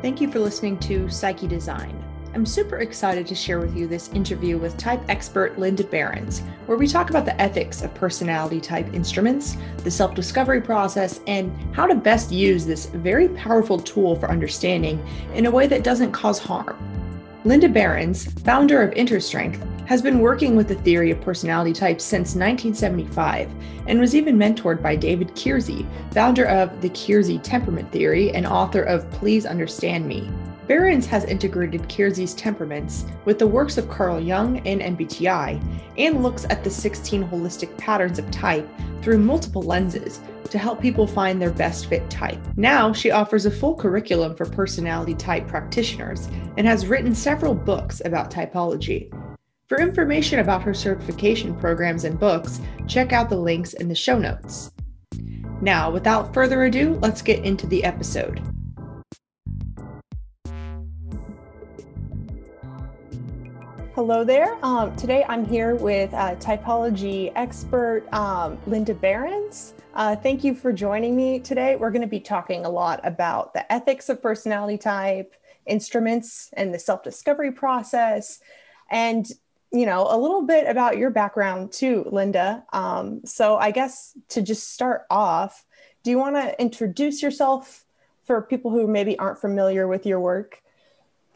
Thank you for listening to Psyche Design. I'm super excited to share with you this interview with type expert Linda Berens, where we talk about the ethics of personality type instruments, the self-discovery process, and how to best use this very powerful tool for understanding in a way that doesn't cause harm. Linda Berens, founder of Interstrength, has been working with the theory of personality types since 1975 and was even mentored by David Keirsey, founder of the Keirsey Temperament Theory and author of Please Understand Me. Berens has integrated Keirsey's temperaments with the works of Carl Jung and MBTI and looks at the 16 holistic patterns of type through multiple lenses to help people find their best fit type. Now, she offers a full curriculum for personality type practitioners and has written several books about typology. For information about her certification programs and books, check out the links in the show notes. Now, without further ado, let's get into the episode. Hello there. Today I'm here with typology expert Linda Berens. Thank you for joining me today. We're going to be talking a lot about the ethics of personality type, instruments, and the self-discovery process, and a little bit about your background too, Linda. So I guess to just start off, do you want to introduce yourself for people who maybe aren't familiar with your work?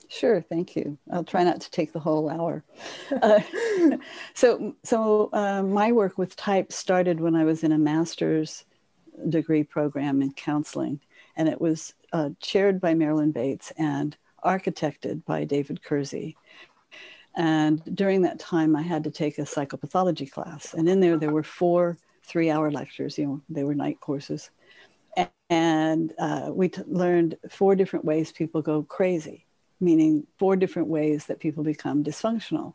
Sure, thank you. I'll try not to take the whole hour. So my work with type started when I was in a master's degree program in counseling, and it was chaired by Marilyn Bates and architected by David Keirsey. And during that time, I had to take a psychopathology class. And in there were 4 3-hour lectures, they were night courses. And we learned 4 different ways people go crazy, meaning 4 different ways that people become dysfunctional.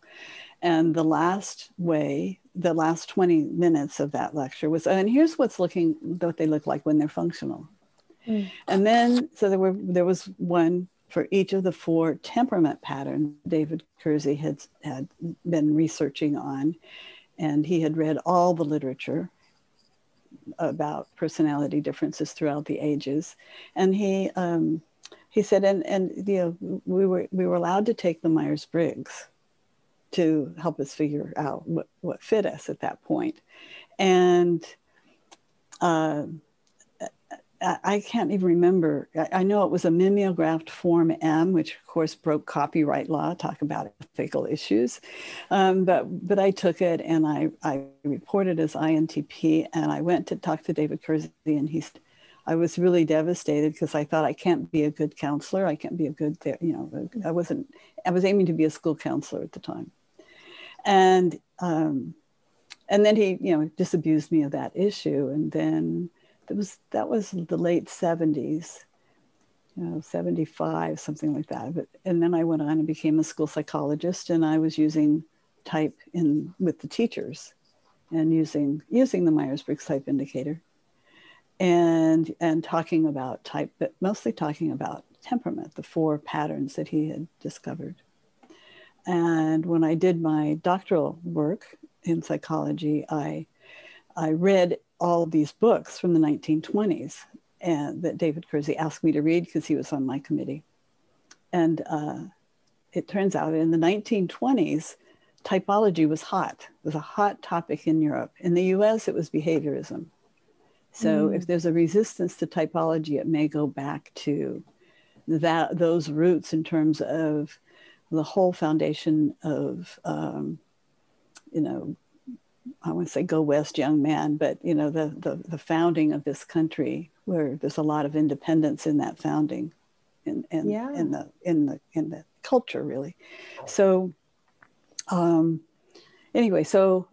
And the last way, the last 20 minutes of that lecture was, and here's what they look like when they're functional. Mm. And then, so there was one for each of the 4 temperament patterns David Keirsey had been researching on, and he had read all the literature about personality differences throughout the ages. And he said, and we were allowed to take the Myers-Briggs to help us figure out what fit us at that point. And I can't even remember. I know it was a mimeographed Form M, which of course broke copyright law, talk about ethical issues. But I took it and I reported as INTP, and I went to talk to David Keirsey, and I was really devastated because I thought I can't be a good counselor. I can't be a good, I was aiming to be a school counselor at the time. And then he, disabused me of that issue. And then that was the late 70s, 75, something like that. And then I went on and became a school psychologist, and I was using type with the teachers and using the Myers-Briggs type indicator and talking about type, but mostly talking about temperament, the 4 patterns that he had discovered. And when I did my doctoral work in psychology, I read all of these books from the 1920s and that David Keirsey asked me to read because he was on my committee. And it turns out in the 1920s, typology was hot. It was a hot topic in Europe. In the US, it was behaviorism. So if there's a resistance to typology, it may go back to those roots in terms of the whole foundation of, I wouldn't say go West, young man, but the founding of this country, where there's a lot of independence in that founding, in the culture, really. So anyway, so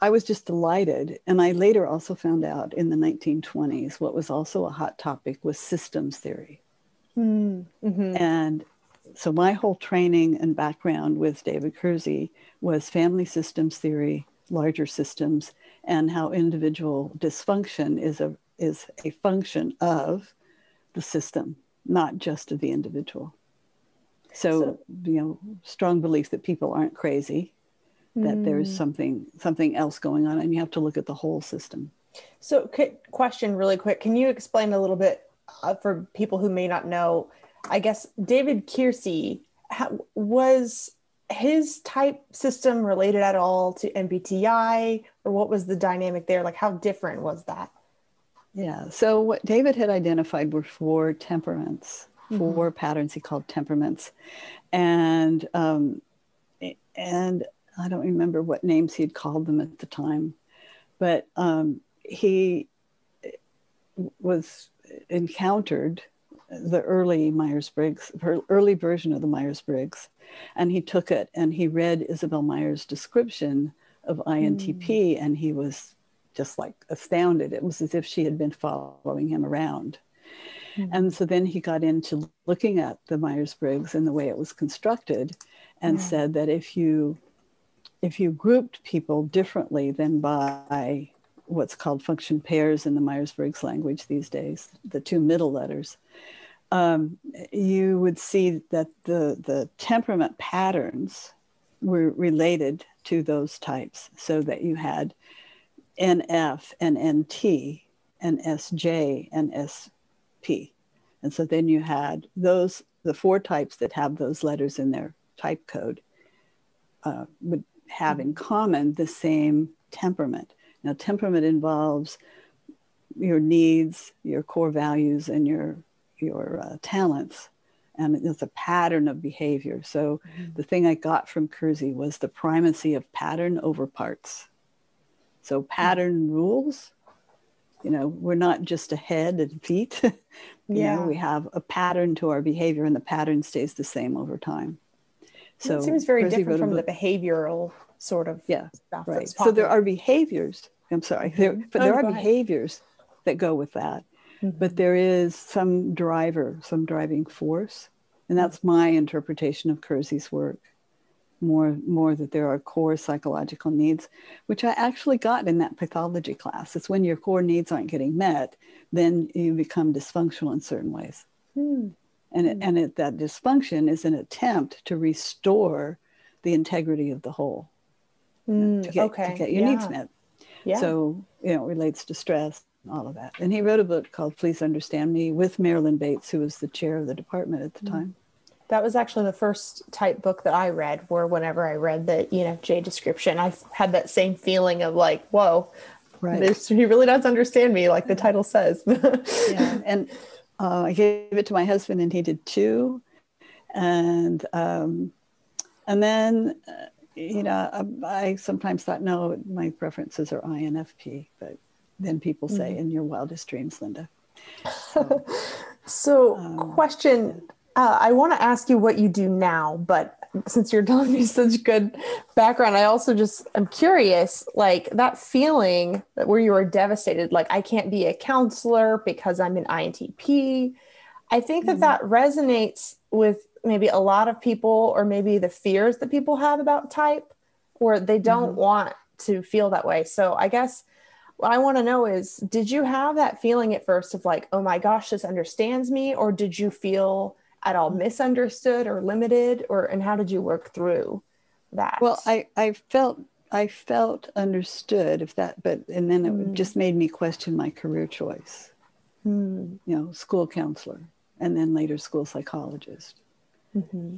I was just delighted, and I later also found out in the 1920s what was also a hot topic was systems theory. Mm-hmm. And so my whole training and background with David Keirsey was family systems theory, larger systems, and how individual dysfunction is a function of the system, not just of the individual. So strong belief that people aren't crazy, that there's something else going on, and you have to look at the whole system. So question really quick, can you explain a little bit for people who may not know I guess David Keirsey, was his type system related at all to MBTI, or what was the dynamic there? Like, how different was that? Yeah. So what David had identified were four temperaments, four patterns he called temperaments, and I don't remember what names he'd called them at the time, but he was encountered the early Myers-Briggs, early version of the Myers-Briggs, and he took it and he read Isabel Myers' description of INTP, and he was just like astounded. It was as if she had been following him around. And so then he got into looking at the Myers-Briggs and the way it was constructed, and said that if you grouped people differently than by what's called function pairs in the Myers-Briggs language these days, the two middle letters, you would see that the temperament patterns were related to those types, so that you had NF and NT and SJ and SP. And so then you had the four types that have those letters in their type code would have in common the same temperament. Now, temperament involves your needs, your core values, and your talents. And it's a pattern of behavior. So the thing I got from Keirsey was the primacy of pattern over parts. So pattern rules, we're not just a head and feet. We have a pattern to our behavior, and the pattern stays the same over time. So it seems very different from the behavioral sort of stuff. Right. So there are behaviors. I'm sorry, there are behaviors that go with that, but there is some driving force, and that's my interpretation of Keirsey's work. More that there are core psychological needs, which I actually got in that pathology class. It's when your core needs aren't getting met, then you become dysfunctional in certain ways. That dysfunction is an attempt to restore the integrity of the whole, to get your needs met. So, it relates to stress and all of that. And he wrote a book called Please Understand Me with Marilyn Bates, who was the chair of the department at the time. That was actually the first type book that I read, where whenever I read the ENFJ description, I had that same feeling of like, whoa, he really does understand me, like the title says. And I gave it to my husband, and he did too. And then, I sometimes thought, no, my preferences are INFP, but then people say, in your wildest dreams, Linda. Question. I want to ask you what you do now, but since you're telling me such good background, I'm curious, like that feeling where you were devastated, like I can't be a counselor because I'm an INTP. I think that resonates with maybe a lot of people, or maybe the fears that people have about type, or they don't want to feel that way. So I guess what I want to know is, did you have that feeling at first of like, oh my gosh, this understands me? Or did you feel at all misunderstood or limited, and how did you work through that? Well, I felt understood, and then it just made me question my career choice. School counselor, and then later school psychologist.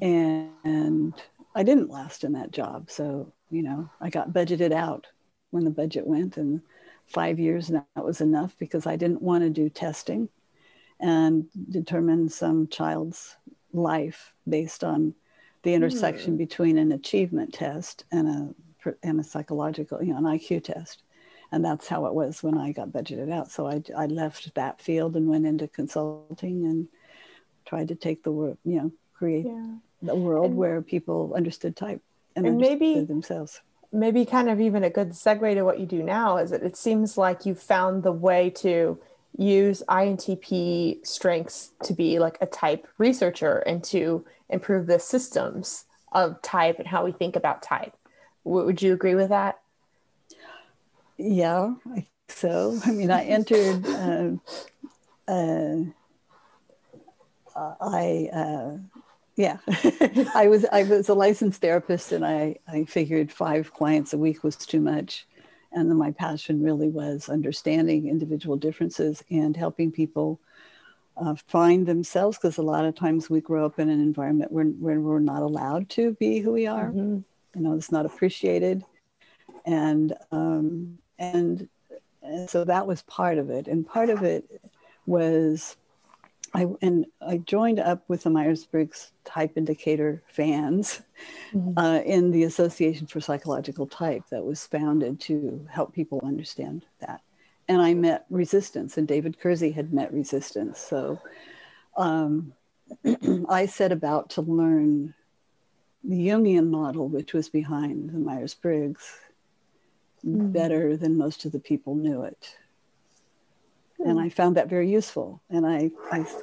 And I didn't last in that job. So, I got budgeted out when the budget went, and 5 years, and that was enough, because I didn't want to do testing and determine some child's life based on the intersection between an achievement test and a psychological, an IQ test. And that's how it was when I got budgeted out. So I left that field and went into consulting and tried to take the work, create the world where people understood type and understood themselves. Maybe kind of even a good segue to what you do now is that it seems like you found the way to use INTP strengths to be like a type researcher and to improve the systems of type and how we think about type. Would you agree with that? Yeah, I think so. I mean, I entered, I was a licensed therapist, and I figured 5 clients a week was too much. And then my passion really was understanding individual differences and helping people find themselves, because a lot of times we grow up in an environment where we're not allowed to be who we are. Mm-hmm. You know, it's not appreciated. And so that was part of it. And part of it was, I joined up with the Myers-Briggs Type Indicator fans in the Association for Psychological Type that was founded to help people understand that. And I met resistance, and David Keirsey had met resistance. So I set about to learn the Jungian model, which was behind the Myers-Briggs, better than most of the people knew it. And I found that very useful. And I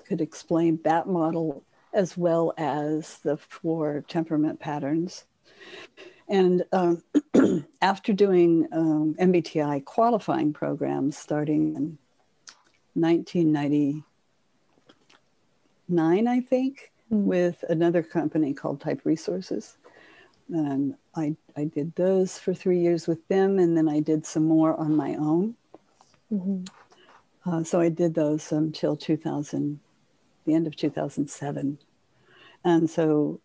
could explain that model as well as the 4 temperament patterns. And after doing MBTI qualifying programs starting in 1999, I think, with another company called Type Resources. And I did those for 3 years with them, and then I did some more on my own. So I did those until the end of 2007. And so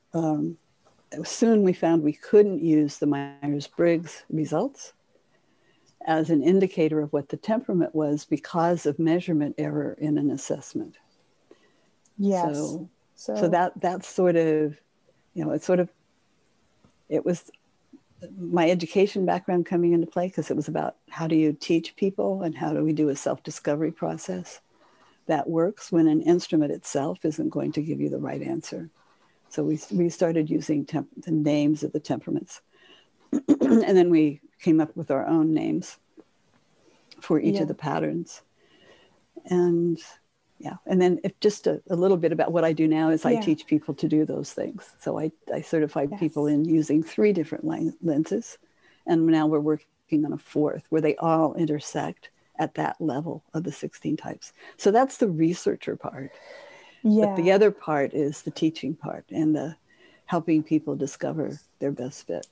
soon we found we couldn't use the Myers-Briggs results as an indicator of what the temperament was because of measurement error in an assessment. Yes. So that's sort of, you know, it was my education background coming into play, because it was about how do you teach people and how do we do a self-discovery process that works when an instrument itself isn't going to give you the right answer. So we started using the names of the temperaments. And then we came up with our own names for each of the patterns. And and then just a little bit about what I do now is I teach people to do those things. So I certify people in using 3 different lenses. And now we're working on a 4th where they all intersect at that level of the 16 types. So that's the researcher part. Yeah. But the other part is the teaching part and the helping people discover their best fit.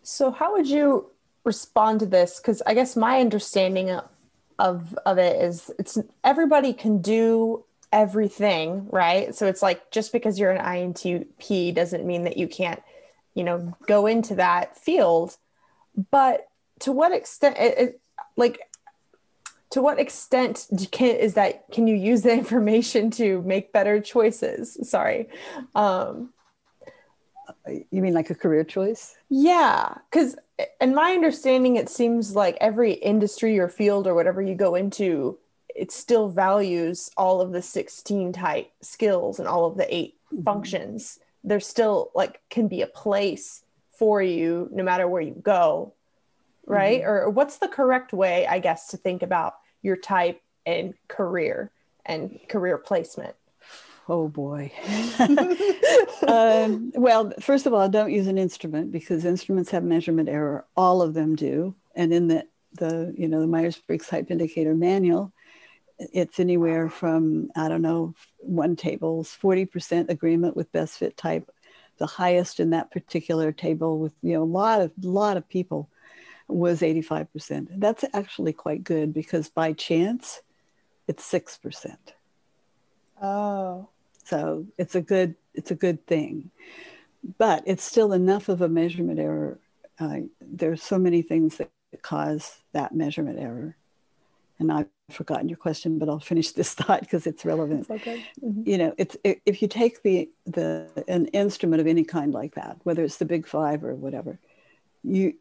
So how would you respond to this? Because I guess my understanding of it is everybody can do everything, right? So it's like, just because you're an INTP doesn't mean that you can't, go into that field. But to what extent, can you use the information to make better choices? Sorry. You mean like a career choice? Yeah, because in my understanding, it seems like every industry or field or whatever you go into, it still values all of the 16 type skills and all of the 8 functions. There's still can be a place for you no matter where you go, right? Or what's the correct way, I guess, to think about your type and career placement? Oh boy. Well, first of all, don't use an instrument because instruments have measurement error. All of them do. And in the Myers-Briggs Type Indicator Manual, it's anywhere from, 1 table's 40% agreement with best fit type. The highest in that particular table with, a lot of people was 85%. That's actually quite good because by chance, it's 6%. Oh. So it's a good thing, but it's still enough of a measurement error. There's so many things that cause that measurement error. And I've forgotten your question, but I'll finish this thought because it's relevant. It's okay. If you take an instrument of any kind like that, whether it's the Big 5 or whatever, you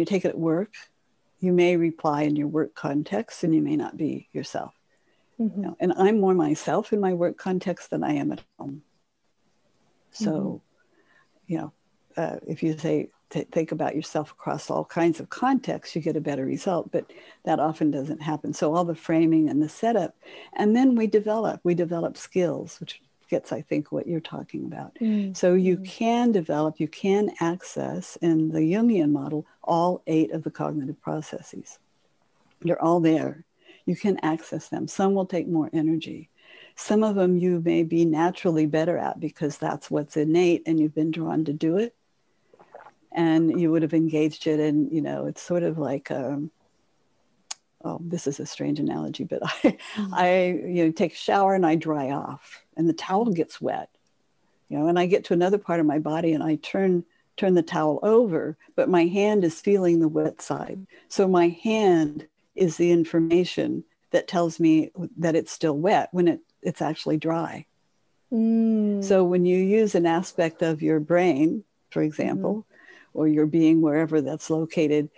take it at work, you may reply in your work context and you may not be yourself. And I'm more myself in my work context than I am at home. So, if you say, think about yourself across all kinds of contexts, you get a better result, but that often doesn't happen. So all the framing and the setup, and then we develop skills, which gets, I think, what you're talking about. So you can access in the Jungian model, all 8 of the cognitive processes. They're all there. You can access them. Some will take more energy. Some of them you may be naturally better at because that's what's innate and you've been drawn to do it. And you would have engaged it. And, it's sort of like oh, this is a strange analogy, but I take a shower and I dry off and the towel gets wet, and I get to another part of my body and I turn the towel over, but my hand is feeling the wet side. So my hand is the information that tells me that it's still wet when it's actually dry. So when you use an aspect of your brain, for example, or your being, wherever that's located,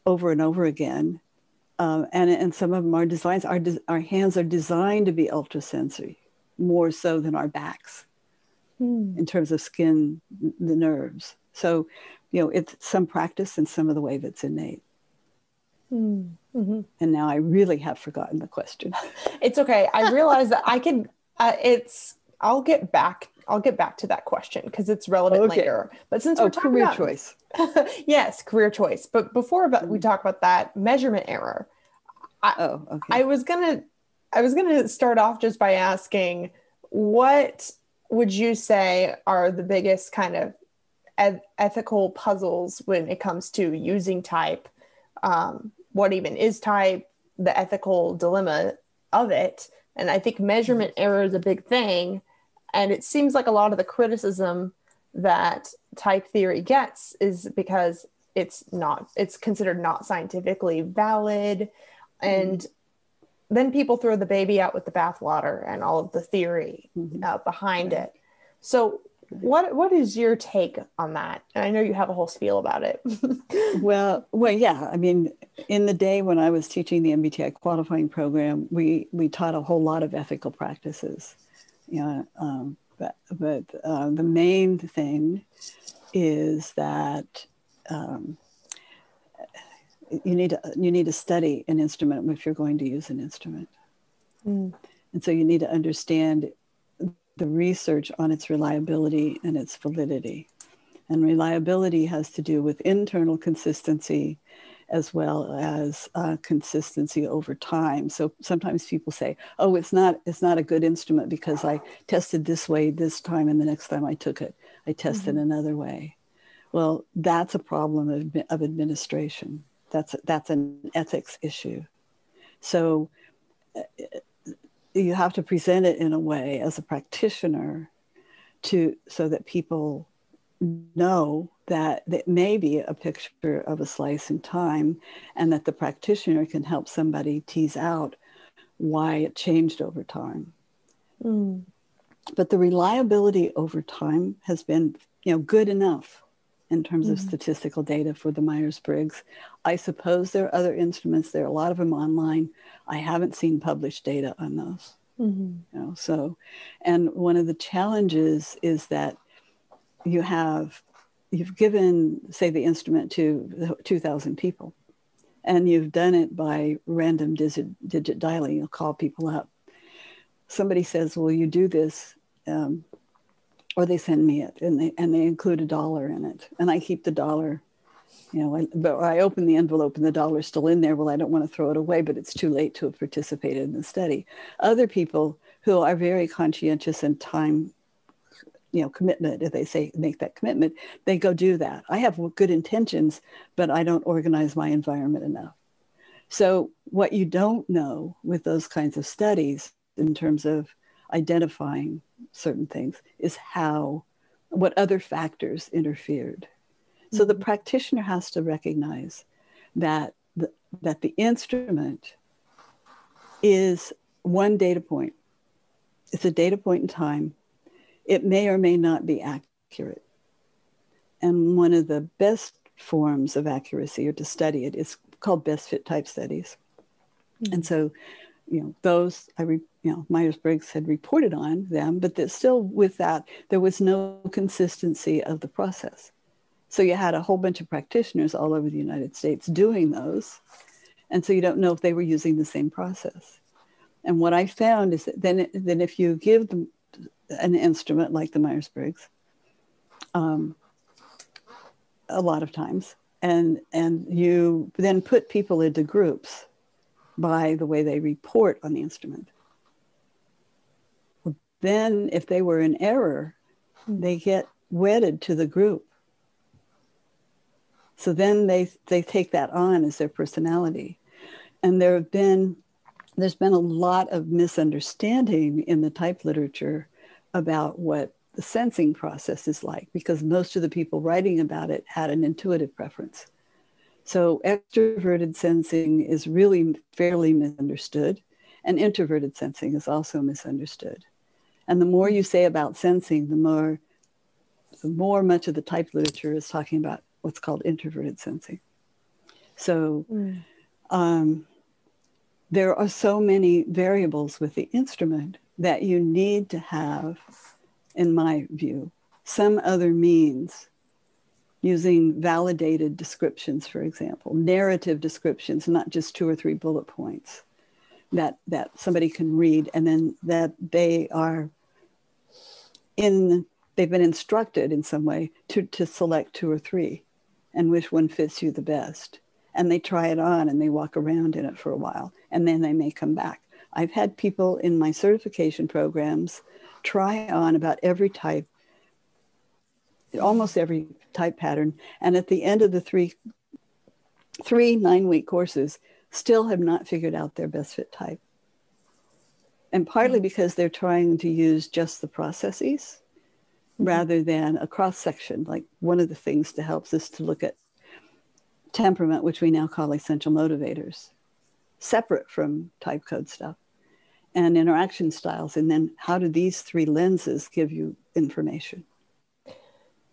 over and over again, and some of them are designs, our hands are designed to be ultrasensory, more so than our backs in terms of skin, the nerves. So, it's some practice and some of the way that's innate. And now I really have forgotten the question. It's okay. I realize that I can, I'll get back to that question because it's relevant later. But since we're talking about choice. Yes, career choice. But before we talk about that, measurement error. I was gonna start off just by asking, what would you say are the biggest kind of ethical puzzles when it comes to using type? What even is type? The ethical dilemma of it. And I think measurement error is a big thing. And it seems like a lot of the criticism that type theory gets is because it's considered not scientifically valid. And then people throw the baby out with the bathwater and all of the theory behind it. So what is your take on that? And I know you have a whole spiel about it. Well, yeah. I mean, in the day when I was teaching the MBTI qualifying program, we taught a whole lot of ethical practices. But the main thing is that you need to study an instrument if you're going to use an instrument. And so you need to understand the research on its reliability and its validity. And reliability has to do with internal consistency as well as consistency over time. So sometimes people say, oh, it's not a good instrument because I tested this way this time and the next time I took it, I tested another way. Well, that's a problem of administration. That's an ethics issue. So you have to present it in a way as a practitioner so that people know that it may be a picture of a slice in time and that the practitioner can help somebody tease out why it changed over time. But the reliability over time has been, good enough in terms of statistical data for the Myers-Briggs. I suppose there are other instruments. There are a lot of them online. I haven't seen published data on those. And one of the challenges is that you've given, say, the instrument to 2,000 people, and you've done it by random digit dialing. You'll call people up. Somebody says, "Will you do this?" Or they send me it, and they include $1 in it, and I keep the $1. But I open the envelope and the $1's still in there. Well, I don't want to throw it away, but it's too late to have participated in the study. Other people who are very conscientious and time, commitment, if they say make that commitment, they go do that. I have good intentions, but I don't organize my environment enough. So what you don't know with those kinds of studies in terms of identifying certain things is what other factors interfered. So the practitioner has to recognize that the instrument is one data point. It's a data point in time. It may or may not be accurate. And one of the best forms of accuracy or to study it is called best fit type studies. And so, those Myers-Briggs had reported on them, but that still with that, there was no consistency of the process. So you had a whole bunch of practitioners all over the United States doing those. And so you don't know if they were using the same process. And what I found is that then if you give them an instrument like the Myers-Briggs, a lot of times, and you then put people into groups by the way they report on the instrument. Then if they were in error, they get wedded to the group. So then they take that on as their personality. And there's been a lot of misunderstanding in the type literature about what the sensing process is like, because most of the people writing about it had an intuitive preference. So extroverted sensing is really fairly misunderstood, and introverted sensing is also misunderstood. And the more you say about sensing, the more much of the type literature is talking about what's called introverted sensing. So there are so many variables with the instrument that you need to have, in my view, some other means using validated descriptions, for example, narrative descriptions, not just 2 or 3 bullet points that somebody can read, and then that they've been instructed in some way to select 2 or 3 and which one fits you the best. And they try it on and they walk around in it for a while, and then they may come back. I've had people in my certification programs try on about every type, almost every type pattern, and at the end of the three 9-week courses, still have not figured out their best fit type. And partly because they're trying to use just the processes rather than a cross-section. Like, one of the things to help is to look at temperament, which we now call essential motivators, separate from type code stuff, and interaction styles. And then how do these 3 lenses give you information?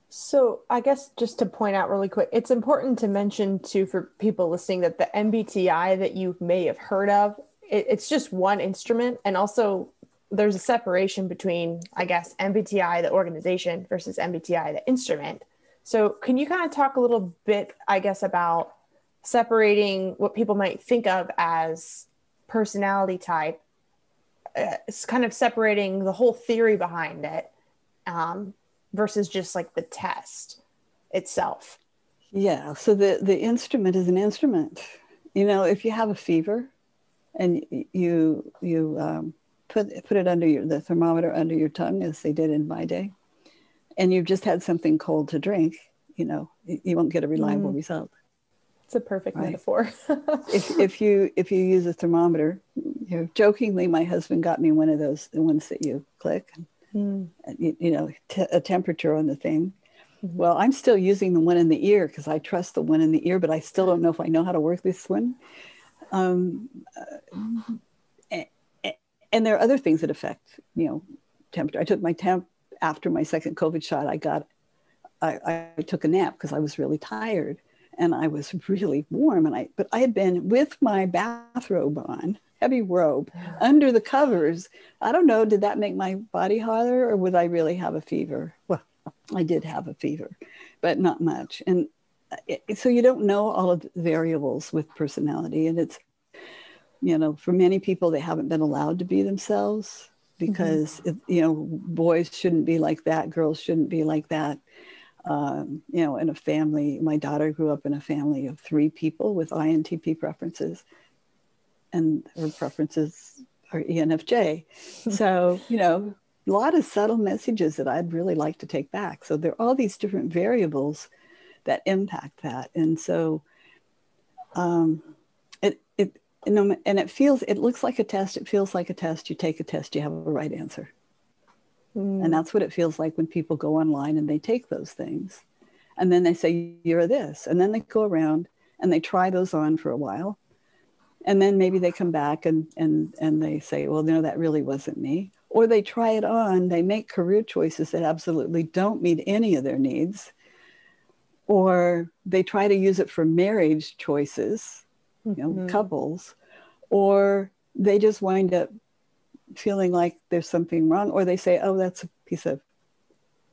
So I guess just to point out really quick, it's important to mention too, for people listening, that the MBTI that you may have heard of, it's just one instrument. And also there's a separation between, I guess, MBTI, the organization, versus MBTI, the instrument. So can you kind of talk a little bit, I guess, about separating what people might think of as personality type, it's kind of separating the whole theory behind it, versus just like the test itself? Yeah, so the instrument is an instrument. You know, if you have a fever and you put it under the thermometer under your tongue, as they did in my day, and you've just had something cold to drink, you know, you won't get a reliable result. It's a perfect metaphor. if you use a thermometer, you know, jokingly, my husband got me one of those, the ones that you click, a temperature on the thing. Well, I'm still using the one in the ear because I trust the one in the ear, but I still don't know if I know how to work this one. And there are other things that affect, you know, temperature. I took my temp after my second COVID shot. I took a nap because I was really tired and I was really warm. But I had been with my bathrobe on, heavy robe, under the covers. I don't know, did that make my body hotter, or would I really have a fever? Well, I did have a fever, but not much. And so you don't know all of the variables with personality. And it's, you know, for many people, they haven't been allowed to be themselves because, boys shouldn't be like that. Girls shouldn't be like that. In a family, my daughter grew up in a family of 3 people with INTP preferences, and her preferences are ENFJ. So, you know, a lot of subtle messages that I'd really like to take back. So there are all these different variables that impact that. And so it looks like a test. It feels like a test. You take a test, you have a right answer. And that's what it feels like when people go online and they take those things. And then they say, you're this. And then they go around and they try those on for a while. And then maybe they come back and they say, well, no, that really wasn't me. Or they try it on, they make career choices that absolutely don't meet any of their needs. Or they try to use it for marriage choices, couples. Or they just wind up feeling like there's something wrong, or they say, oh, that's a piece of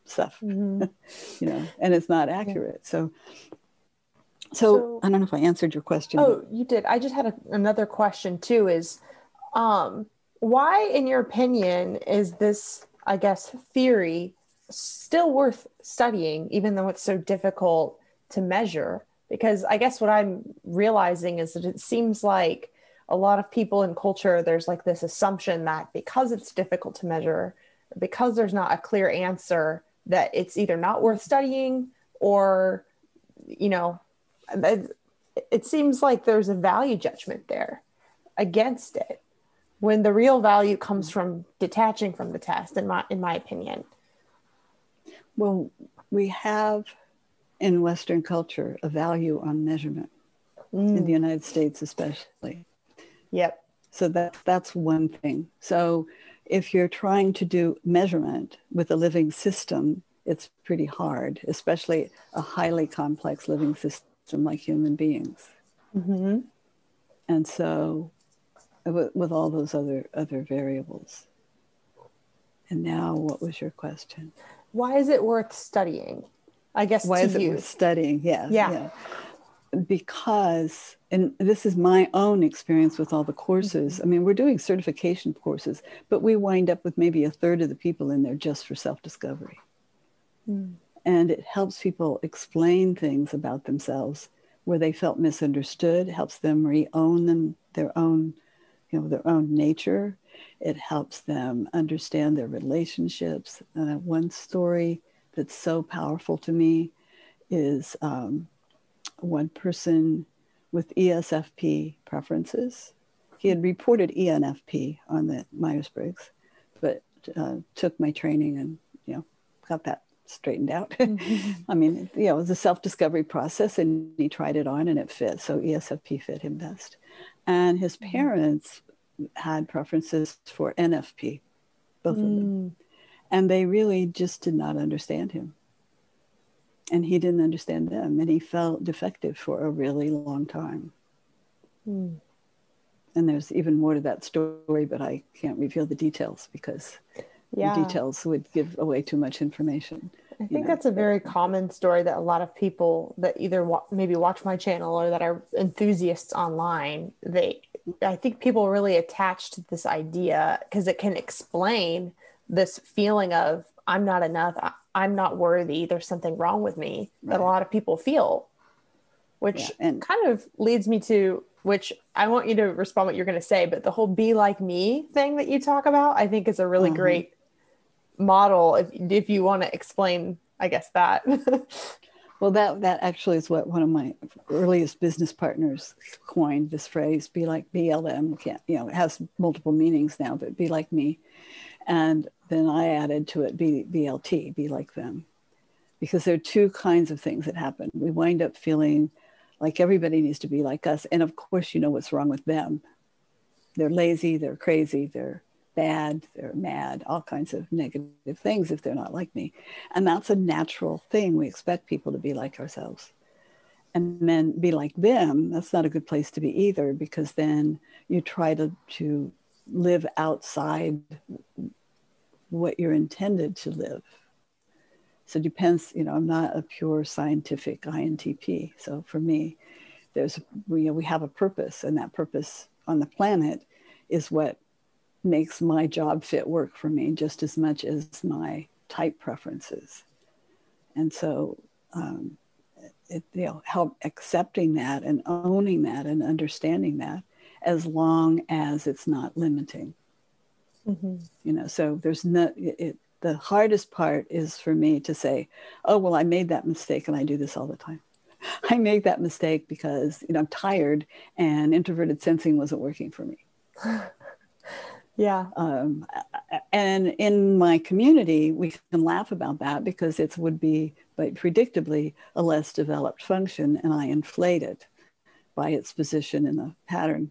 stuff, and it's not accurate. So I don't know if I answered your question. Oh, you did. I just had another question too, is why, in your opinion, is this, I guess, theory still worth studying, even though it's so difficult to measure? Because I guess what I'm realizing is that it seems like a lot of people in culture, there's like this assumption that because it's difficult to measure, because there's not a clear answer, that it's either not worth studying or, it seems like there's a value judgment there against it, when the real value comes from detaching from the test, in my opinion. Well, we have in Western culture a value on measurement, in the United States especially. Yep. So that's one thing. So if you're trying to do measurement with a living system, it's pretty hard, especially a highly complex living system like human beings. Mm-hmm. And so with all those other variables. And now, what was your question? Why is it worth studying? I guess Why is it worth studying? Yeah. Because, and this is my own experience with all the courses. I mean, we're doing certification courses, but we wind up with maybe a third of the people in there just for self-discovery. And it helps people explain things about themselves where they felt misunderstood, helps them re-own their own nature. It helps them understand their relationships. One story that's so powerful to me is one person with ESFP preferences. He had reported ENFP on the Myers-Briggs, but took my training and got that straightened out. I mean, it was a self-discovery process, and he tried it on and it fit. So ESFP fit him best. And his parents had preferences for NFP, both of them. And they really just did not understand him. And he didn't understand them. And he felt defective for a really long time. And there's even more to that story, but I can't reveal the details because the details would give away too much information. I think that's a very common story that a lot of people that either maybe watch my channel or that are enthusiasts online, I think people really attach to this idea because it can explain this feeling of I'm not enough, I'm not worthy, there's something wrong with me, that a lot of people feel, which kind of leads me to, which I want you to respond what you're going to say, but the whole be like me thing that you talk about, I think is a really great model if you want to explain, I guess, that. Well, that actually is what one of my earliest business partners coined, this phrase, be like BLM. It has multiple meanings now, but be like me. And then I added to it BLT, be like them. Because there are two kinds of things that happen. We wind up feeling like everybody needs to be like us. And of course, you know what's wrong with them. They're lazy, they're crazy, they're bad, they're mad, all kinds of negative things if they're not like me. And that's a natural thing. We expect people to be like ourselves. And then be like them, that's not a good place to be either, because then you try to live outside what you're intended to live. So it depends, I'm not a pure scientific INTP. So for me, we have a purpose, and that purpose on the planet is what makes my job fit work for me just as much as my type preferences. And so help accepting that and owning that and understanding that, as long as it's not limiting. So there's the hardest part is for me to say, oh, well, I made that mistake, and I do this all the time. I made that mistake because I'm tired and introverted sensing wasn't working for me. And in my community, we can laugh about that because it would be, but predictably, a less developed function, and I inflate it by its position in the pattern.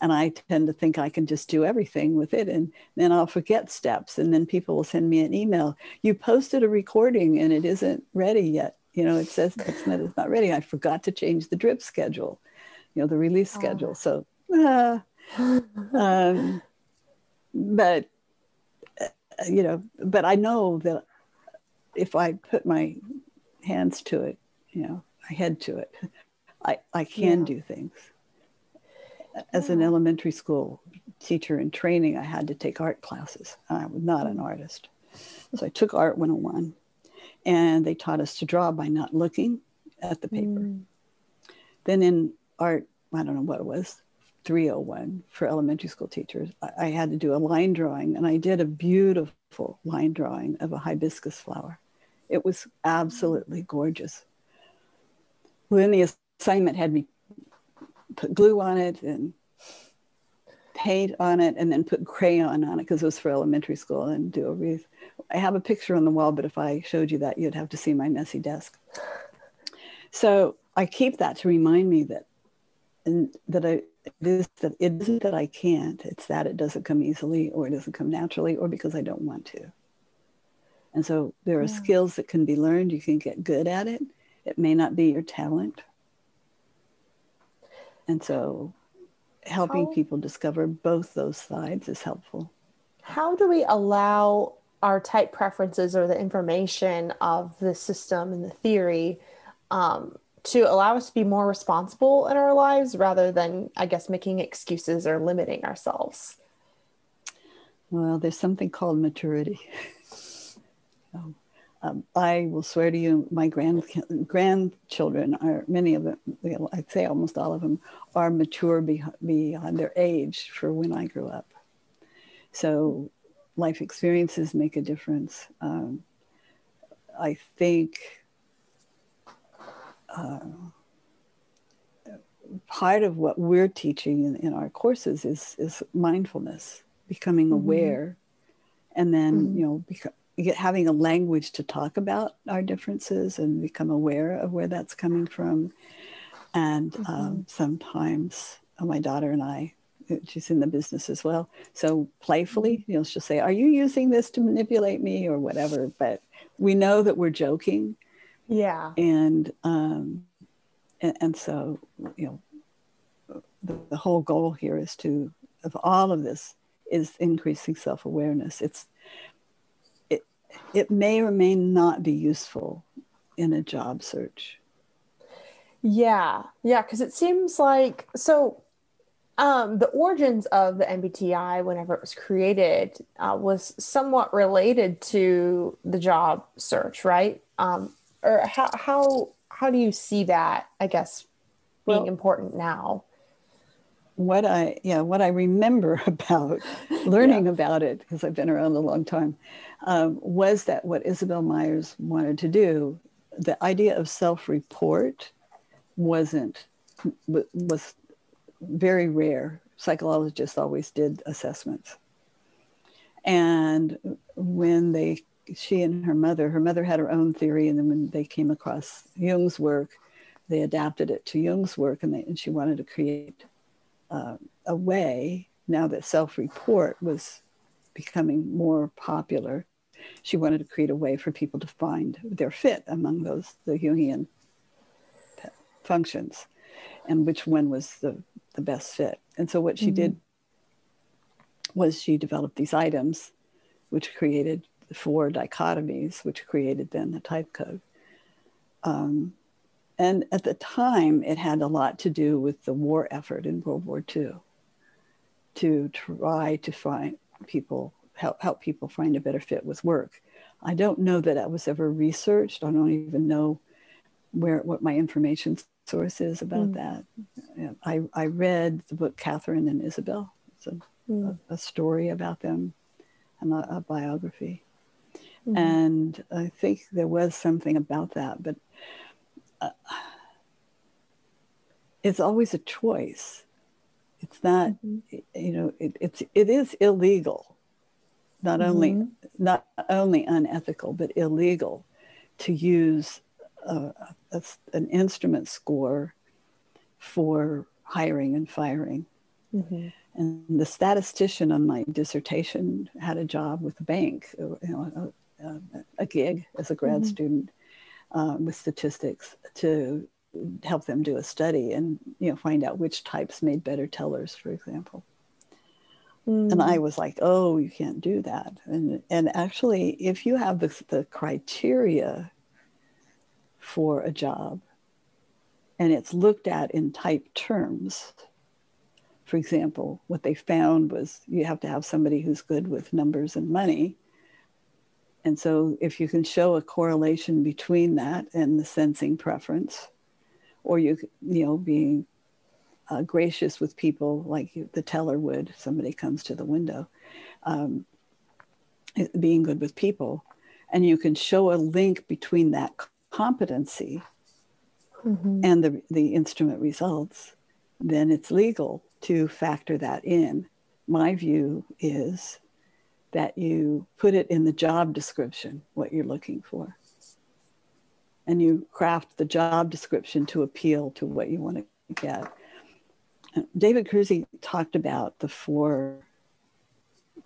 And I tend to think I can just do everything with it, and then I'll forget steps, and then people will send me an email. You posted a recording and it isn't ready yet. It says it's not ready. I forgot to change the drip schedule, the release schedule. So, but I know that if I put my hands to it, my head to it, I can do things. As an elementary school teacher in training, I had to take art classes. I was not an artist. So I took Art 101, and they taught us to draw by not looking at the paper. Then in Art, I don't know what it was, 301 for elementary school teachers, I had to do a line drawing, and I did a beautiful line drawing of a hibiscus flower. It was absolutely gorgeous. Well, then the assignment had me put glue on it and paint on it, and then put crayon on it because it was for elementary school, and do a wreath. I have a picture on the wall, but if I showed you that, you'd have to see my messy desk. So I keep that to remind me that it isn't that I can't, it's that it doesn't come easily, or it doesn't come naturally, or because I don't want to. And so there are skills that can be learned. You can get good at it. It may not be your talent. And so helping people discover both those sides is helpful. How do we allow our type preferences, or the information of the system and the theory, to allow us to be more responsible in our lives, rather than, I guess, making excuses or limiting ourselves? Well, there's something called maturity. I will swear to you, my grandchildren are, many of them, I'd say almost all of them, are mature beyond their age for when I grew up. So life experiences make a difference. I think part of what we're teaching in our courses is mindfulness, becoming aware, and then, having a language to talk about our differences and become aware of where that's coming from. And sometimes my daughter and I, she's in the business as well, so playfully, she'll say, "Are you using this to manipulate me?" or whatever, but we know that we're joking. Yeah. And so, the whole goal here is of all of this is increasing self-awareness. It may or may not be useful in a job search. Yeah, because it seems like, the origins of the MBTI, whenever it was created, was somewhat related to the job search, right? Or how do you see that, I guess, being important now? What I remember about learning about it, because I've been around a long time, was that what Isabel Myers wanted to do, the idea of self-report was very rare. Psychologists always did assessments. And when she and her mother had her own theory, and then when they came across Jung's work, they adapted it to Jung's work, and she wanted to create a way, now that self-report was becoming more popular, she wanted to create a way for people to find their fit among the Jungian functions, and which one was the best fit. And so what she did was she developed these items, which created 4 dichotomies, which created then the type code. And at the time, it had a lot to do with the war effort in World War II to try to find people, help people find a better fit with work. I don't know that was ever researched. I don't even know what my information source is about that. I read the book Catherine and Isabel. It's a story about them, and a biography. And I think there was something about that, but it's always a choice. It's not, it is illegal, not only unethical, but illegal to use an instrument score for hiring and firing. And the statistician on my dissertation had a job with the bank, a gig as a grad student with statistics to help them do a study and find out which types made better tellers, for example. And I was like, oh, you can't do that. And actually, if you have the criteria for a job and it's looked at in type terms, for example, what they found was you have to have somebody who's good with numbers and money. And so if you can show a correlation between that and the sensing preference, or being gracious with people like the teller would, somebody comes to the window, being good with people, and you can show a link between that competency and the instrument results, then it's legal to factor that in. My view is that you put it in the job description, what you're looking for. And you craft the job description to appeal to what you want to get. David Keirsey talked about the 4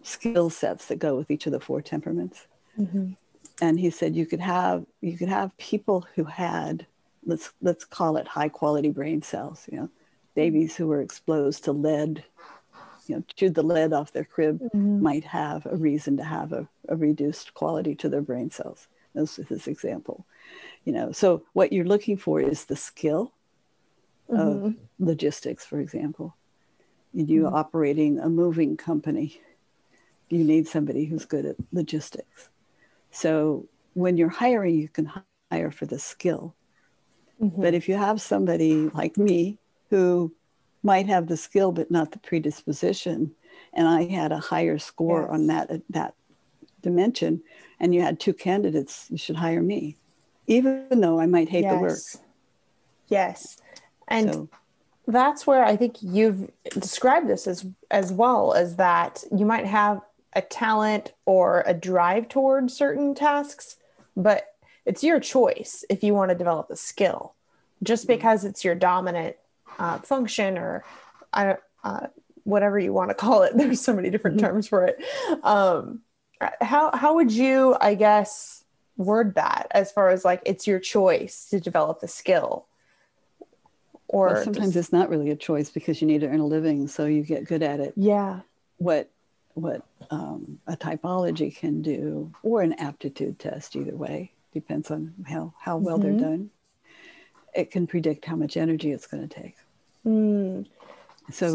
skill sets that go with each of the 4 temperaments. Mm-hmm. And he said you could have people who had, let's call it high quality brain cells, babies who were exposed to lead, chewed the lead off their crib, mm-hmm. might have a reason to have a reduced quality to their brain cells. This is his example. So what you're looking for is the skill mm-hmm. of logistics, for example. And you mm-hmm. operating a moving company, you need somebody who's good at logistics. So when you're hiring, you can hire for the skill. Mm-hmm. But if you have somebody like me who might have the skill but not the predisposition, and I had a higher score yes. on that dimension, and you had 2 candidates, you should hire me, even though I might hate yes. the work. Yes. And that's where I think you've described this as well, as that you might have a talent or a drive towards certain tasks, but it's your choice if you want to develop a skill. Just because it's your dominant function, or whatever you want to call it, there's so many different mm-hmm. terms for it. How would you, I guess, word that as far as like it's your choice to develop the skill? Or sometimes it's not really a choice because you need to earn a living, so you get good at it. Yeah. What a typology can do, or an aptitude test, either way, depends on how well mm-hmm. they're done. It can predict how much energy it's going to take. Mm. So I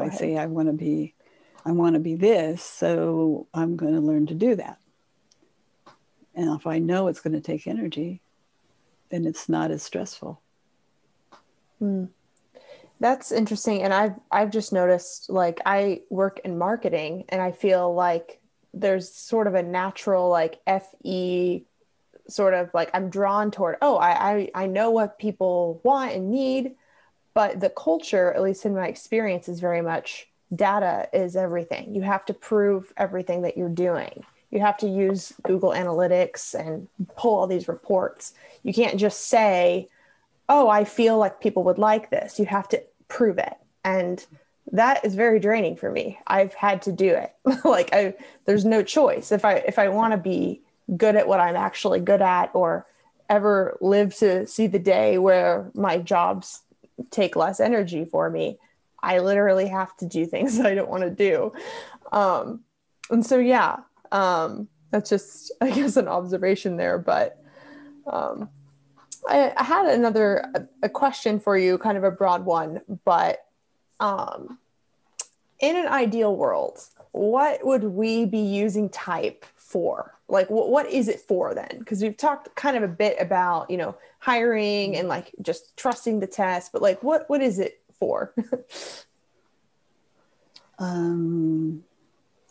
say I want to be this, so I'm going to learn to do that. And if I know it's going to take energy, then it's not as stressful. Mm. That's interesting. And I've just noticed, like, I work in marketing, and I feel like there's sort of a natural, like, FE sort of like, I'm drawn toward, I know what people want and need, but the culture, at least in my experience, is very much data is everything. You have to prove everything that you're doing. You have to use Google Analytics and pull all these reports. You can't just say, I feel like people would like this. You have to prove it. And that is very draining for me. I've had to do it. There's no choice. If I want to be good at what I'm actually good at, or ever live to see the day where my jobs take less energy for me, I literally have to do things I don't want to do. And so, that's just, I guess, an observation there. But I had a question for you, kind of a broad one, but in an ideal world, what would we be using type for? Like, what is it for then? Because we've talked kind of a bit about, hiring and like just trusting the test, but like, what is it for?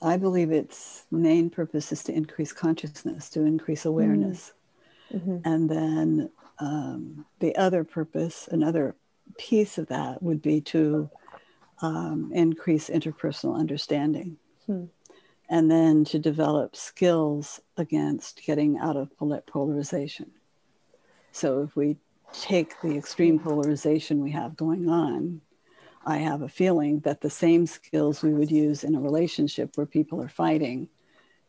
I believe its main purpose is to increase consciousness, to increase awareness. Mm-hmm. And then the other purpose, another piece of that would be to increase interpersonal understanding. And then to develop skills against getting out of polarization. So if we take the extreme polarization we have going on, I have a feeling that the same skills we would use in a relationship where people are fighting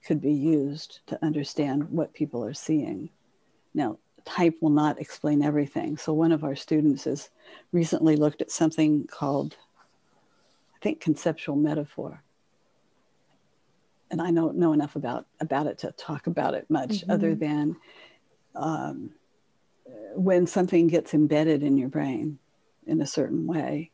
could be used to understand what people are seeing. Now, type will not explain everything. So one of our students has recently looked at something called, I think, Conceptual Metaphor. And I don't know enough about it to talk about it much, other than when something gets embedded in your brain in a certain way,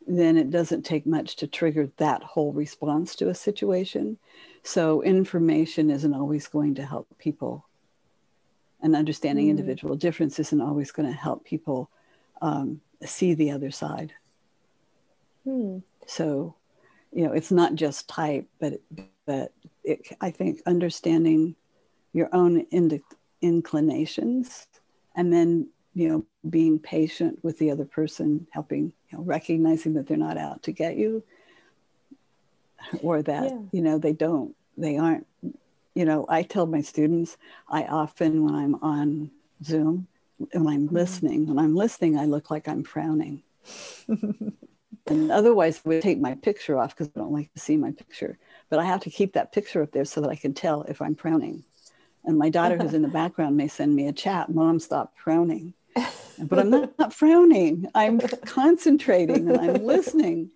then it doesn't take much to trigger that whole response to a situation. So information isn't always going to help people, and understanding individual difference isn't always going to help people see the other side. So, it's not just type, but I think understanding your own inclinations, and then being patient with the other person, helping, recognizing that they're not out to get you, or that, they aren't, I tell my students, I often, when I'm on Zoom, when I'm listening, I look like I'm frowning. And otherwise I would take my picture off because I don't like to see my picture. But I have to keep that picture up there so that I can tell if I'm frowning. And my daughter who's in the background may send me a chat, Mom, stop frowning. But I'm not frowning. I'm concentrating and I'm listening.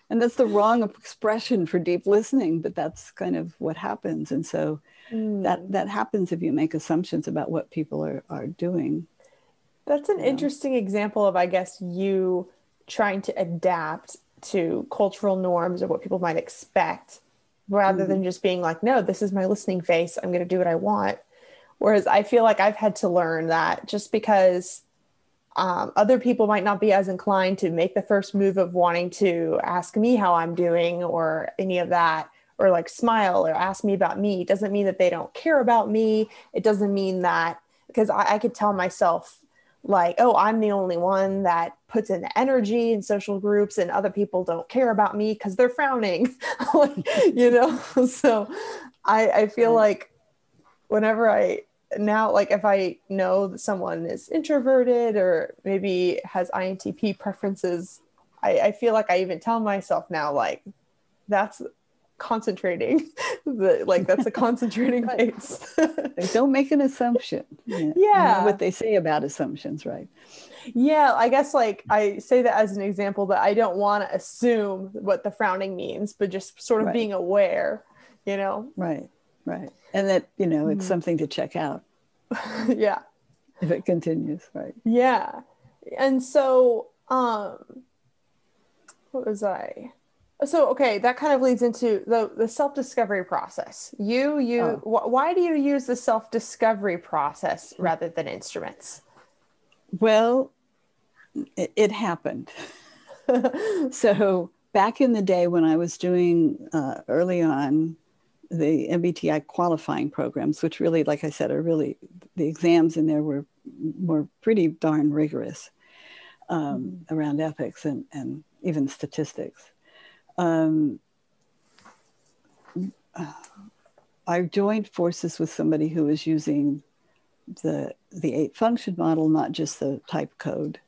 And that's the wrong expression for deep listening, but that's kind of what happens. And so that happens if you make assumptions about what people are doing. That's an interesting example of, I guess, you trying to adapt to cultural norms or what people might expect, rather than just being like, no, this is my listening face, I'm going to do what I want. Whereas I feel like I've had to learn that just because other people might not be as inclined to make the first move of wanting to ask me how I'm doing or any of that, or like smile or ask me about me, doesn't mean that they don't care about me. It doesn't mean that, because I could tell myself like, oh, I'm the only one that puts in the energy in social groups and other people don't care about me because they're frowning, So I feel like whenever now, like if I know that someone is introverted or maybe has INTP preferences, I feel like I even tell myself now, like, that's concentrating, that's a concentrating face. Don't make an assumption. Yeah. You know what they say about assumptions, right? Yeah, I guess like I say that as an example that I don't want to assume what the frowning means, but just sort of being aware, Right. And that, it's something to check out. Yeah. If it continues, right. Yeah. And so, what was I? So, okay, that kind of leads into the self-discovery process. Why do you use the self-discovery process rather than instruments? Well, it happened. So back in the day when I was doing early on the MBTI qualifying programs, which really, like I said, the exams in there were pretty darn rigorous around ethics and even statistics. I joined forces with somebody who was using the 8-function model, not just the type code.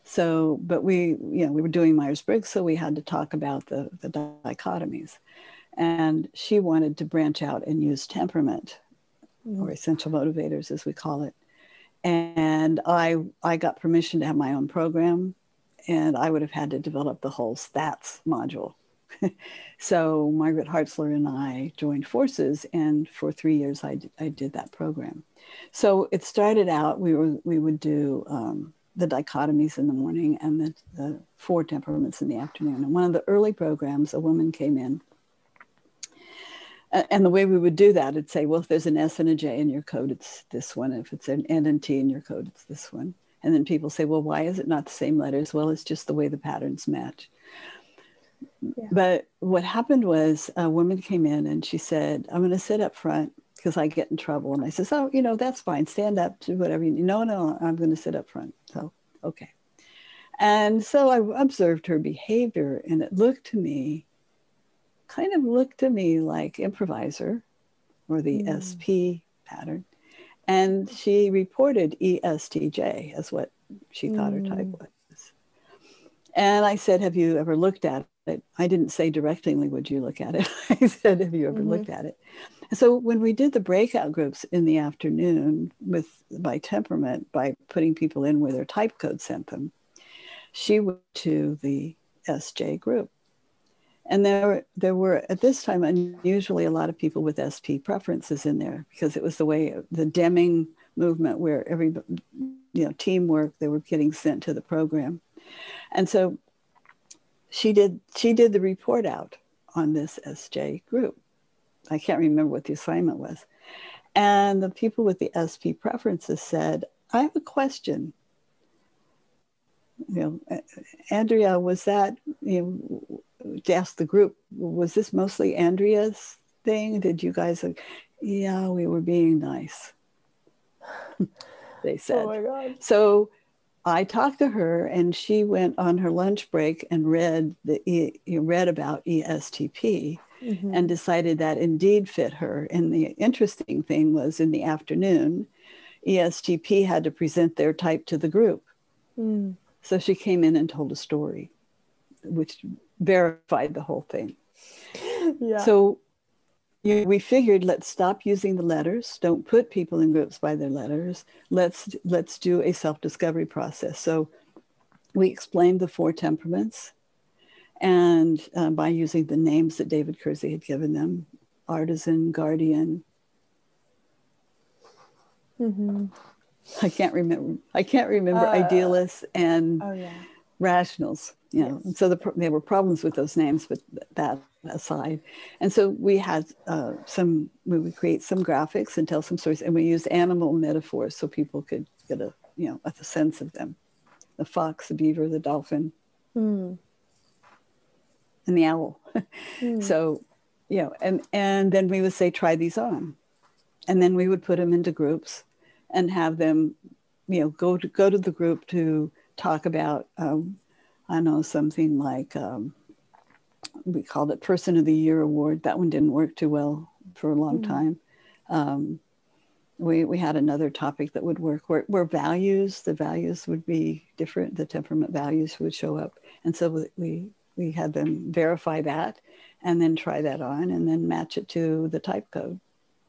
So, but we were doing Myers-Briggs, so we had to talk about the dichotomies. And she wanted to branch out and use temperament, or essential motivators, as we call it. And I got permission to have my own program, and I would have had to develop the whole stats module. So Margaret Hartzler and I joined forces, and for 3 years I did that program. So it started out, we would do the dichotomies in the morning and the 4 temperaments in the afternoon. And one of the early programs, a woman came in, and the way we would do that, it'd say, well, if there's an S and a J in your code, it's this one. If it's an N and T in your code, it's this one. And then people say, well, why is it not the same letters? Well, it's just the way the patterns match. Yeah. But what happened was a woman came in and she said, I'm going to sit up front because I get in trouble. And I says, oh, that's fine. Stand up, do whatever you need. No, I'm going to sit up front. So, okay. And so I observed her behavior, and it kind of looked to me like improviser or the SP pattern. And she reported ESTJ as what she thought her type was. And I said, have you ever looked at it? I didn't say directly, would you look at it? I said, have you ever looked at it? So when we did the breakout groups in the afternoon by temperament, by putting people in where their type code sent them, she went to the SJ group. And there were, at this time, unusually a lot of people with SP preferences in there, because it was the way the Deming movement where everybody, teamwork, they were getting sent to the program. And so she did the report out on this SJ group. I can't remember what the assignment was. And the people with the SP preferences said, I have a question. Andrea, was that, asked the group, was this mostly Andrea's thing? Did you guys, yeah, we were being nice, they said. Oh my God. So I talked to her, and she went on her lunch break and read about ESTP and decided that indeed fit her. And the interesting thing was, in the afternoon, ESTP had to present their type to the group. So she came in and told a story, which verified the whole thing. Yeah. So we figured, let's stop using the letters. Don't put people in groups by their letters. Let's do a self-discovery process. So we explained the 4 temperaments, and by using the names that David Keirsey had given them: artisan, guardian. I can't remember idealists and rationals. You know, and so there were problems with those names, but that aside. And so we had we would create some graphics and tell some stories, and we used animal metaphors so people could get a sense of them: the fox, the beaver, the dolphin, and the owl. So, and then we would say, try these on, and then we would put them into groups and have them, go to the group to talk about. I know, something like, we called it Person of the Year Award. That one didn't work too well for a long time. We had another topic that would work where the values would be different. The temperament values would show up. And so we had them verify that and then try that on and then match it to the type code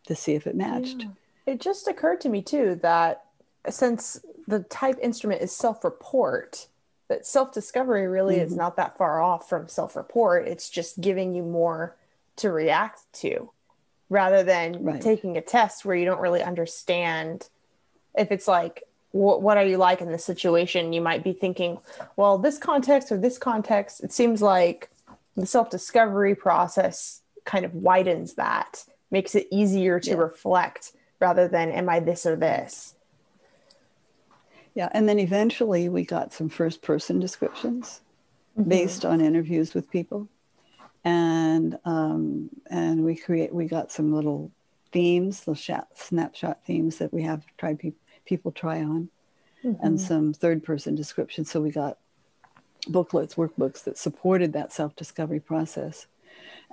to see if it matched. Yeah. It just occurred to me too that since the type instrument is self-report, that self-discovery really is not that far off from self-report. It's just giving you more to react to rather than taking a test where you don't really understand. If it's like, what are you like in this situation? You might be thinking, well, this context or this context. It seems like the self-discovery process kind of widens that, makes it easier to reflect rather than, am I this or this? Yeah, and then eventually we got some first-person descriptions based on interviews with people, and we got some little themes, little snapshot themes that we have tried people try on, and some third-person descriptions. So we got booklets, workbooks that supported that self-discovery process.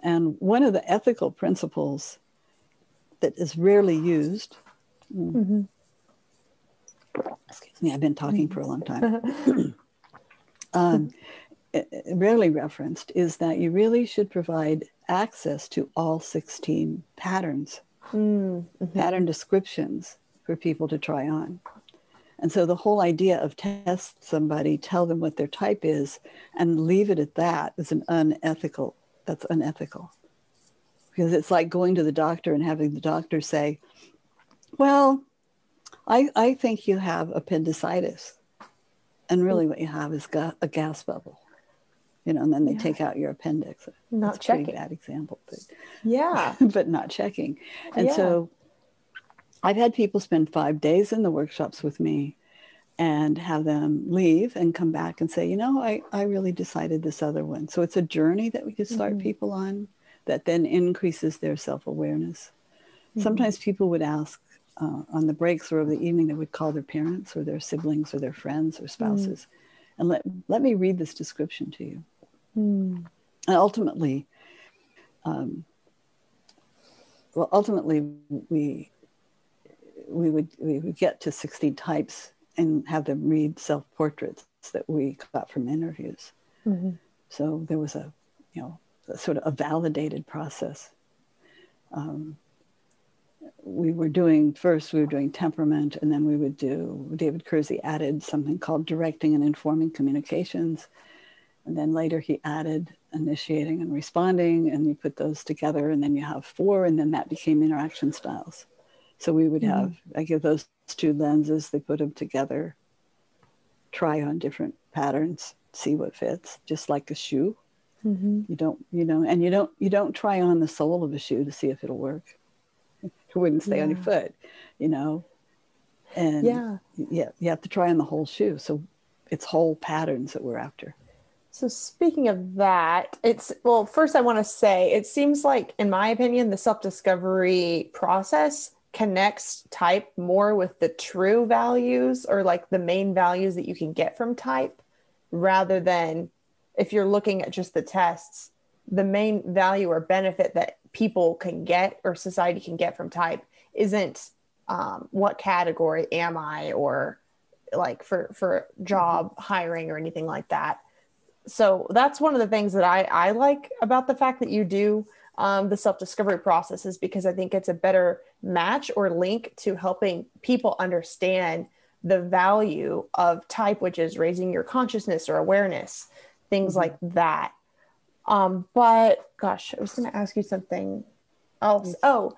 And one of the ethical principles that is rarely used. Excuse me, I've been talking for a long time. Rarely referenced is that you really should provide access to all 16 patterns, pattern descriptions for people to try on. And so the whole idea of test somebody, tell them what their type is, and leave it at that is unethical. That's unethical. Because it's like going to the doctor and having the doctor say, well, I think you have appendicitis. And really what you have is a gas bubble, and then they take out your appendix. Not That's checking. A pretty bad example, but but not checking. And so I've had people spend 5 days in the workshops with me and have them leave and come back and say, I really decided this other one. So it's a journey that we could start people on that then increases their self-awareness. Sometimes people would ask, on the breaks or over the evening, they would call their parents or their siblings or their friends or spouses and let me read this description to you. And ultimately, we would get to 16 types and have them read self-portraits that we got from interviews. So there was a sort of a validated process. We were doing temperament, and then we would do, David Keirsey added something called directing and informing communications. And then later he added initiating and responding, and you put those together, and then you have 4, and then that became interaction styles. So we would have, I give those 2 lenses, they put them together, try on different patterns, see what fits, just like a shoe. You don't try on the sole of a shoe to see if it'll work. It wouldn't stay on your foot, and you have to try on the whole shoe. So it's whole patterns that we're after. So speaking of that, first I want to say, it seems like, in my opinion, the self-discovery process connects type more with the true values, or like the main values that you can get from type, rather than, if you're looking at just the tests, the main value or benefit that people can get or society can get from type isn't what category am I, or like for job hiring or anything like that. So that's one of the things that I like about the fact that you do the self-discovery process, is because I think it's a better match or link to helping people understand the value of type, which is raising your consciousness or awareness, things like that. But gosh, I was going to ask you something else. Oh,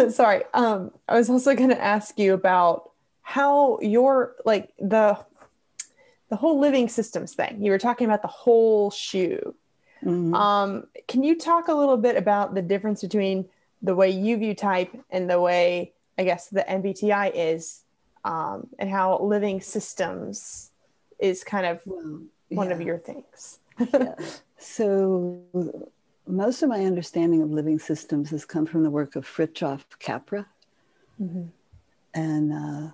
sorry. I was also going to ask you about how your, like the whole living systems thing. You were talking about the whole shoe. Can you talk a little bit about the difference between the way you view type and the way, I guess, the MBTI is, and how living systems is kind of one of your things? Yeah. So most of my understanding of living systems has come from the work of Fritjof Capra. And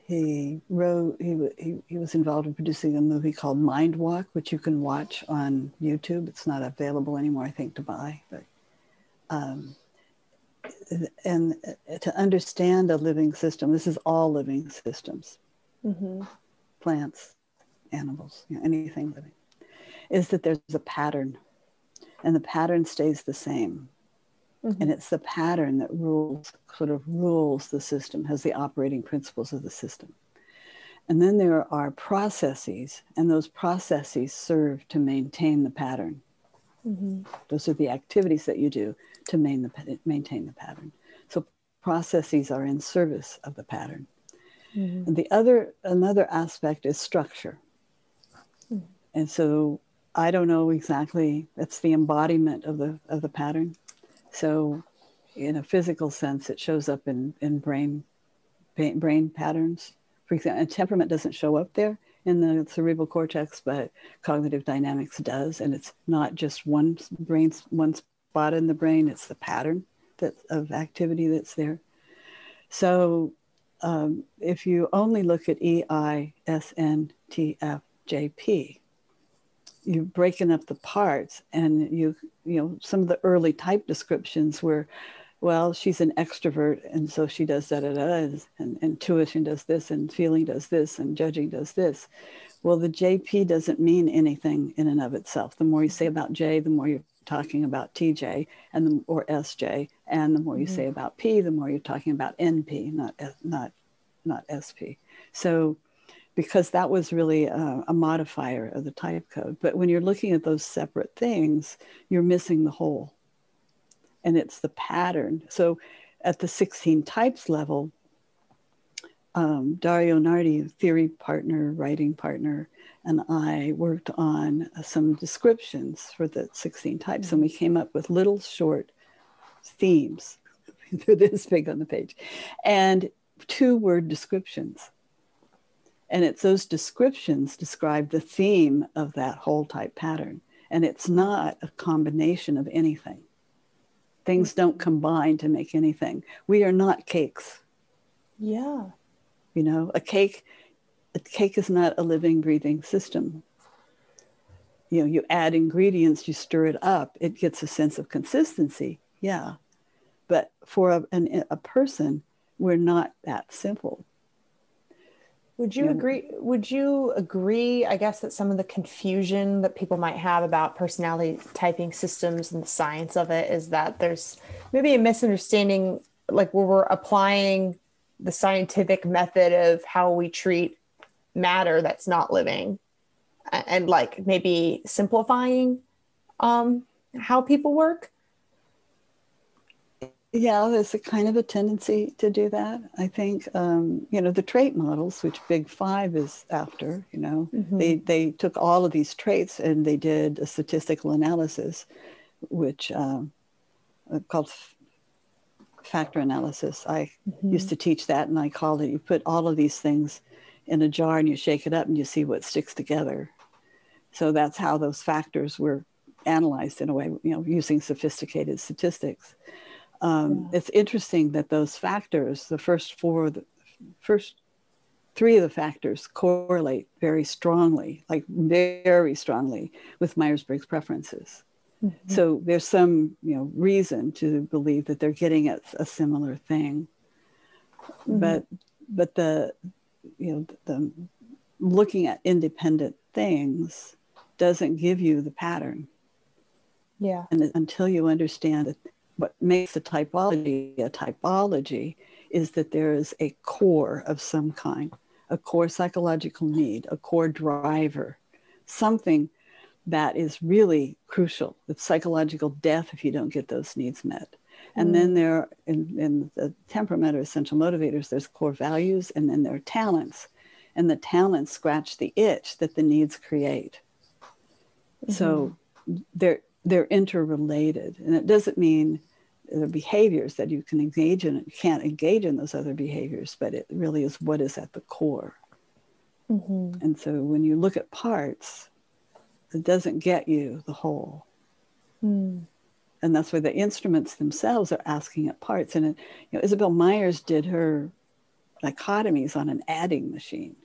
he was involved in producing a movie called Mind Walk, which you can watch on YouTube. It's not available anymore, I think, to buy. But and to understand a living system, this is all living systems, plants, animals, anything living, is that there's a pattern, and the pattern stays the same. And it's the pattern that rules the system, has the operating principles of the system. And then there are processes, and those processes serve to maintain the pattern. Those are the activities that you do to maintain the pattern. So processes are in service of the pattern. And another aspect is structure. And so I don't know exactly, that's the embodiment of the pattern. So in a physical sense, it shows up in brain patterns. For example, and temperament doesn't show up there in the cerebral cortex, but cognitive dynamics does. And it's not just one spot in the brain, it's the pattern of activity that's there. So if you only look at EISNTFJP, you've broken up the parts, and you know, some of the early type descriptions were, well, she's an extrovert, and so she does da-da-da, and intuition does this, and feeling does this, and judging does this. Well, the JP doesn't mean anything in and of itself. The more you say about J, the more you're talking about TJ, or SJ, and the more you say about P, the more you're talking about NP, not SP. So because that was really a modifier of the type code. But when you're looking at those separate things, you're missing the whole. And it's the pattern. So at the 16 types level, Dario Nardi, theory partner, writing partner, and I worked on some descriptions for the 16 types. And we came up with little short themes. They're this big on the page. And 2-word descriptions. And it's those descriptions describe the theme of that whole type pattern. And it's not a combination of anything. Things don't combine to make anything. We are not cakes. Yeah. You know, a cake is not a living, breathing system. You know, you add ingredients, you stir it up, it gets a sense of consistency. Yeah. But for a person, we're not that simple. Would you agree, I guess, that some of the confusion that people might have about personality typing systems and the science of it is that there's maybe a misunderstanding, like where we're applying the scientific method of how we treat matter that's not living, and like maybe simplifying how people work? Yeah, there's a kind of a tendency to do that. I think, you know, the trait models, which Big Five is after, you know, they took all of these traits and they did a statistical analysis, which called factor analysis. I used to teach that, and I called it, you put all of these things in a jar and you shake it up and you see what sticks together. So that's how those factors were analyzed in a way, you know, using sophisticated statistics. It's interesting that those factors, the first three of the factors correlate very strongly, like very strongly, with Myers-Briggs preferences. Mm-hmm. So there's some, reason to believe that they're getting at a similar thing. Mm-hmm. But the looking at independent things doesn't give you the pattern. Yeah. And until you understand that what makes a typology is that there is a core of some kind, a core psychological need, a core driver, something that is really crucial. It's psychological death if you don't get those needs met. And then there, in the temperament or essential motivators, there's core values, and then there are talents. And the talents scratch the itch that the needs create. Mm-hmm. So they're interrelated. And it doesn't mean the behaviors that you can engage in, you can't engage in those other behaviors, but it really is what is at the core. Mm-hmm. And so when you look at parts, it doesn't get you the whole. Mm. And that's why the instruments themselves are asking at parts. And Isabel Myers did her dichotomies on an adding machine,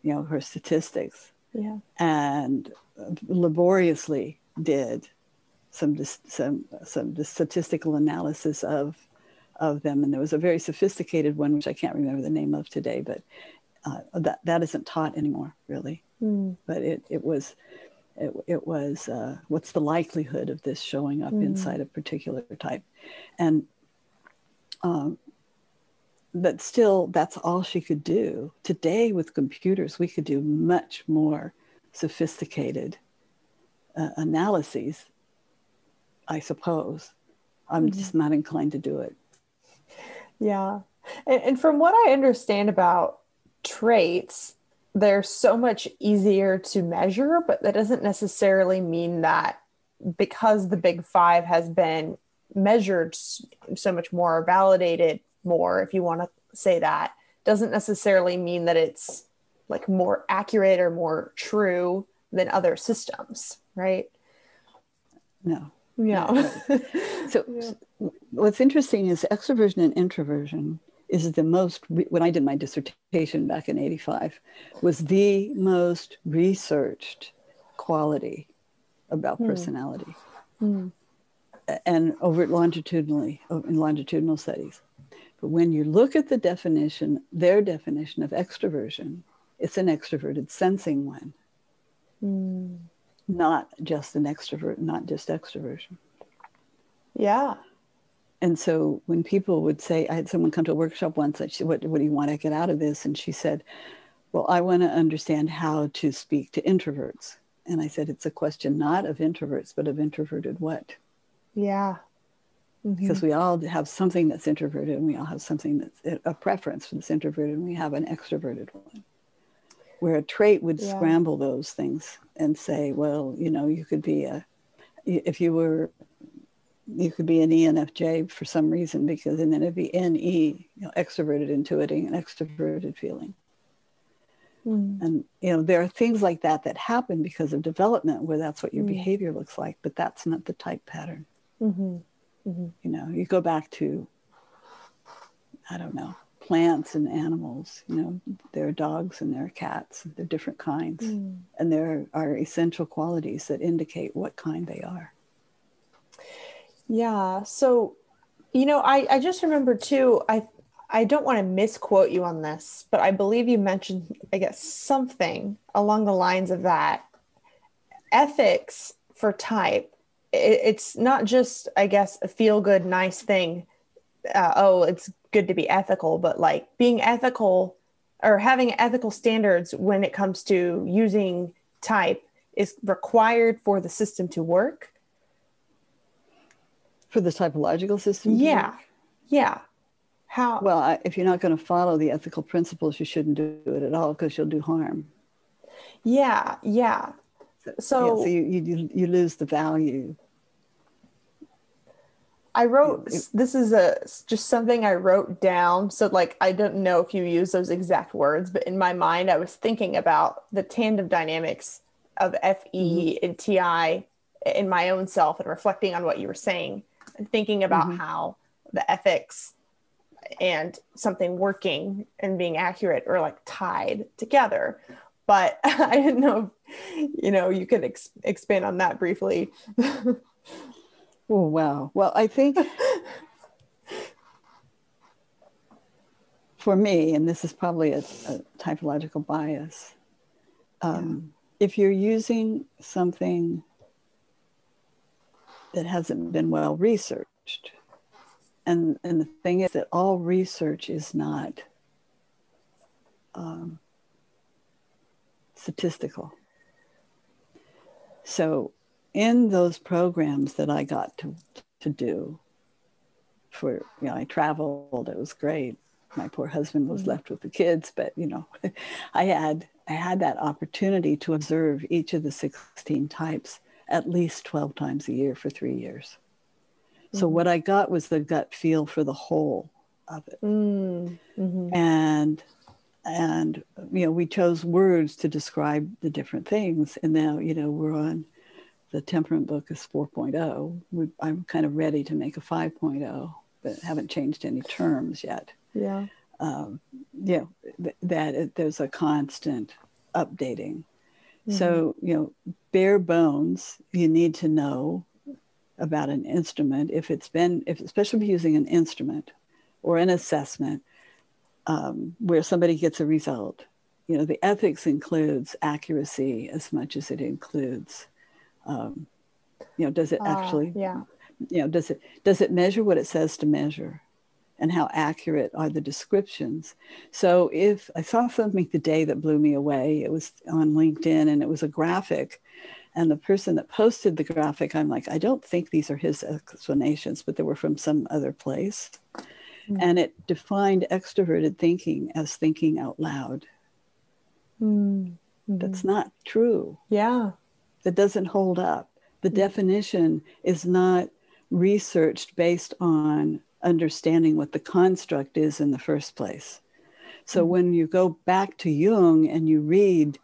her statistics. Yeah. And laboriously did some statistical analysis of them. And there was a very sophisticated one, which I can't remember the name of today, but that isn't taught anymore, really. Mm. But it was what's the likelihood of this showing up inside a particular type? And but still, that's all she could do. Today with computers, we could do much more sophisticated analyses, I suppose. I'm just not inclined to do it. Yeah. And from what I understand about traits, they're so much easier to measure, but that doesn't necessarily mean that because the big five has been measured so much more, validated more, if you want to say that, doesn't necessarily mean that it's like more accurate or more true than other systems, right? No. Yeah. So what's interesting is extroversion and introversion is the most, when I did my dissertation back in 85, was the most researched quality about personality. And over longitudinally, in longitudinal studies. But when you look at the definition, their definition of extroversion, it's an extroverted sensing one. Not just an extrovert, not just extroversion. Yeah. And so when people would say, I had someone come to a workshop once, and what do you want to get out of this? And she said, well, I want to understand how to speak to introverts. And I said, it's a question not of introverts, but of introverted what? Yeah. Because we all have something that's introverted, and we all have something that's a preference for this introverted, and we have an extroverted one. Where a trait would scramble those things and say, well, you could be you could be an ENFJ for some reason, and then it'd be NE, extroverted intuiting and extroverted feeling. And, there are things like that happen because of development where that's what your behavior looks like, but that's not the type pattern. You go back to, I don't know, plants and animals, there are dogs and there are cats, they're different kinds. And there are essential qualities that indicate what kind they are. Yeah. So, I just remember too, I don't want to misquote you on this, but I believe you mentioned, I guess, something along the lines of that. Ethics for type, it's not just, I guess, a feel-good, nice thing. It's good to be ethical, but like being ethical or having ethical standards when it comes to using type is required for the system to work. For the typological system? Yeah. Yeah. How? Well, if you're not going to follow the ethical principles, you shouldn't do it at all because you'll do harm. Yeah. Yeah. So you lose the value. I wrote, this is just something I wrote down. So like, I don't know if you use those exact words, but in my mind, I was thinking about the tandem dynamics of FE and TI in my own self and reflecting on what you were saying. thinking about how the ethics and something working and being accurate are like tied together. But I didn't know if, you could expand on that briefly. Oh, wow. Well, I think for me, and this is probably a typological bias, if you're using something that hasn't been well researched, and the thing is that all research is not statistical. So in those programs that I got to do for, I traveled, it was great. My poor husband was left with the kids, but I had that opportunity to observe each of the 16 types at least 12 times a year for 3 years. So what I got was the gut feel for the whole of it. And we chose words to describe the different things. And now, we're on the temperament book is 4.0. I'm kind of ready to make a 5.0, but haven't changed any terms yet. Yeah. There's a constant updating. So, bare bones, you need to know about an instrument especially if you're using an instrument or an assessment where somebody gets a result. The ethics includes accuracy as much as it includes, does it actually, does it measure what it says to measure? And how accurate are the descriptions? So if I saw something today that blew me away, it was on LinkedIn and it was a graphic. And the person that posted the graphic, I'm like, I don't think these are his explanations, but they were from some other place. And it defined extroverted thinking as thinking out loud. That's not true. Yeah. That doesn't hold up. The definition is not researched based on understanding what the construct is in the first place. So when you go back to Jung and you read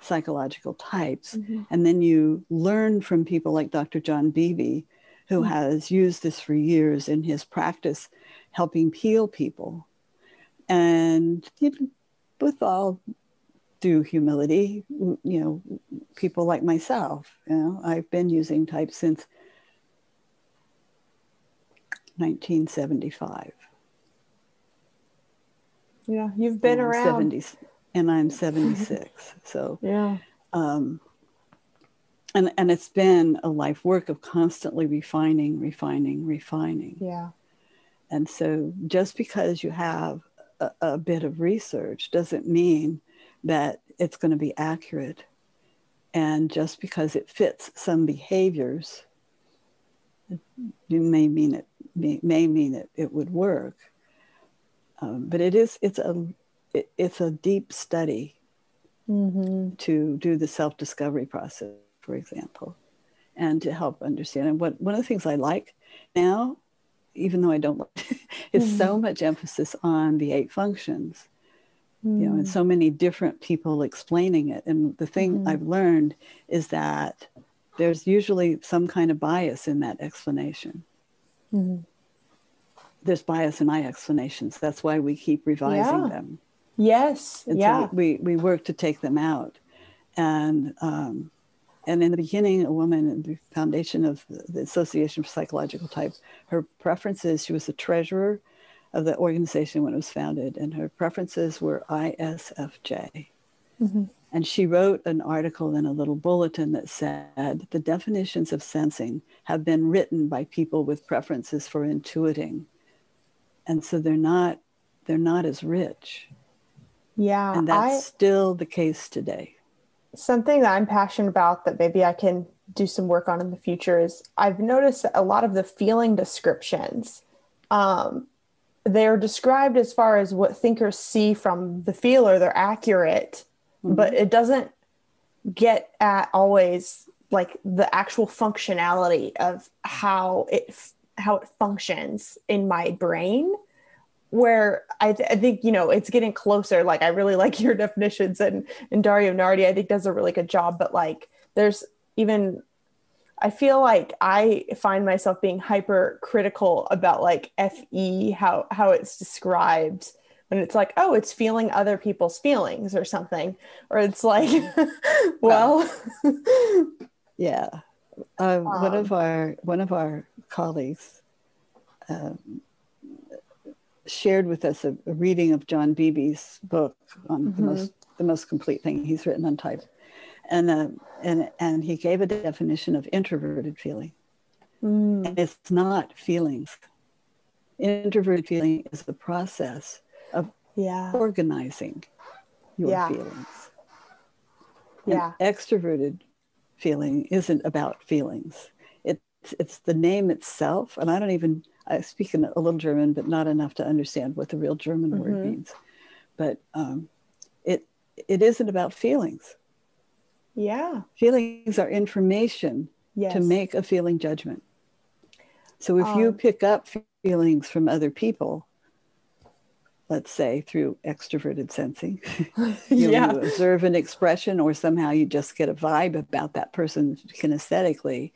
psychological types, and then you learn from people like Dr. John Beebe, who has used this for years in his practice, helping heal people. And with all due humility, people like myself, I've been using types since 1975. Yeah, you've been around. And I'm 76. So yeah. And it's been a life work of constantly refining. Yeah. And so just because you have a bit of research doesn't mean that it's going to be accurate. And just because it fits some behaviors, it may mean it would work. But it's a deep study to do the self-discovery process, for example, and to help understand. And one of the things I like now, even though I don't like, is so much emphasis on the 8 functions, and so many different people explaining it. And the thing I've learned is that there's usually some kind of bias in that explanation. There's bias in my explanations. That's why we keep revising them. Yes. And so we work to take them out. And in the beginning, a woman in the foundation of the Association for Psychological Type, her preferences, she was the treasurer of the organization when it was founded, and her preferences were ISFJ. And she wrote an article in a little bulletin that said, the definitions of sensing have been written by people with preferences for intuiting. And so they're not as rich. Yeah. And that's still the case today. Something that I'm passionate about that maybe I can do some work on in the future is I've noticed that a lot of the feeling descriptions, they're described as far as what thinkers see from the feeler. They're accurate, but it doesn't get at always like the actual functionality of how it functions in my brain, where I think, it's getting closer. Like, I really like your definitions, and Dario Nardi, I think, does a really good job. But like, there's even I feel like I find myself being hypercritical about like FE, how it's described when it's like, oh, it's feeling other people's feelings or something, or it's like, well, yeah. One of our colleagues shared with us a reading of John Beebe's book on the most complete thing he's written, Untitled, and he gave a definition of introverted feeling. And it's not feelings. Introverted feeling is the process of organizing your feelings. And extroverted feeling isn't about feelings. It's the name itself, and I speak in a little German, but not enough to understand what the real German word means. But it isn't about feelings. Yeah. Feelings are information to make a feeling judgment. So if you pick up feelings from other people, let's say through extroverted sensing, you observe an expression, or somehow you just get a vibe about that person kinesthetically,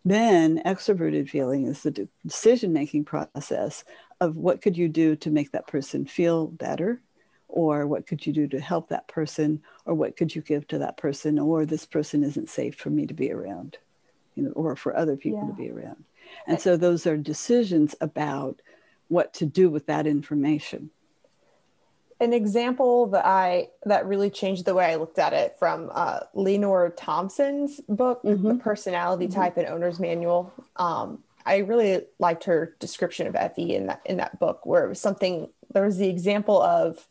then extroverted feeling is the decision-making process of what could you do to make that person feel better, or what could you do to help that person, or what could you give to that person, or this person isn't safe for me to be around, or for other people to be around. And so those are decisions about what to do with that information. An example that really changed the way I looked at it from Lenore Thompson's book, The Personality Type and Owner's Manual. I really liked her description of FE in that book, where it was there was the example of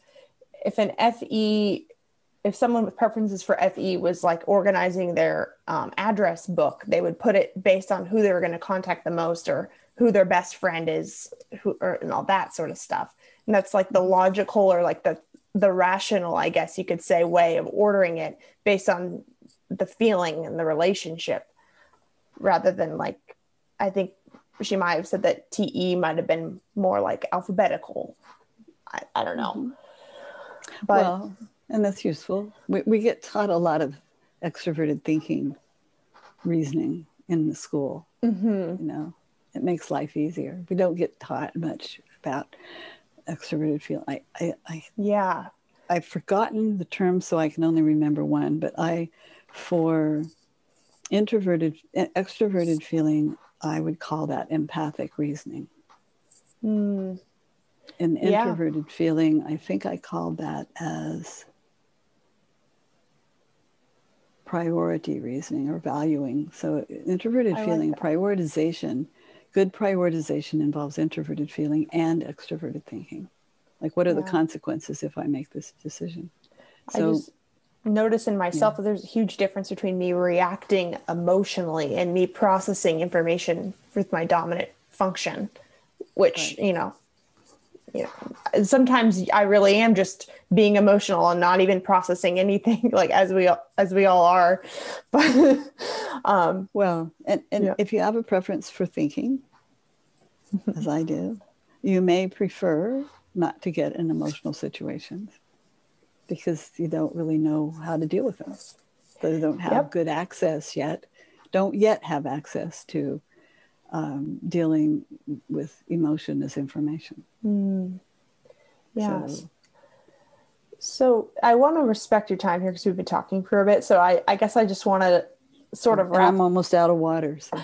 if someone with preferences for FE was like organizing their address book, they would put it based on who they were going to contact the most, or who their best friend is, and all that sort of stuff. And that's like the logical, or like the rational, I guess you could say, way of ordering it based on the feeling and the relationship, rather than like, I think she might have said that TE might have been more like alphabetical. I don't know. But well, and that's useful. We get taught a lot of extroverted thinking reasoning in the school. It makes life easier. We don't get taught much about extroverted feeling. I've forgotten the term, so I can only remember one, but for extroverted feeling, I would call that empathic reasoning. And introverted feeling, I think I called that as priority reasoning or valuing. So introverted feeling, prioritization, good prioritization involves introverted feeling and extroverted thinking. Like, what are the consequences if I make this decision? So I just notice in myself that there's a huge difference between me reacting emotionally and me processing information with my dominant function, which, sometimes I really am just being emotional and not even processing anything, like as we all are. But if you have a preference for thinking, as I do, you may prefer not to get in emotional situations because you don't really know how to deal with them. So you don't have good access yet, don't yet have access to dealing with emotion as information. Yes. So I want to respect your time here because we've been talking for a bit. So I guess I just want to sort of wrap. I'm almost out of water. So.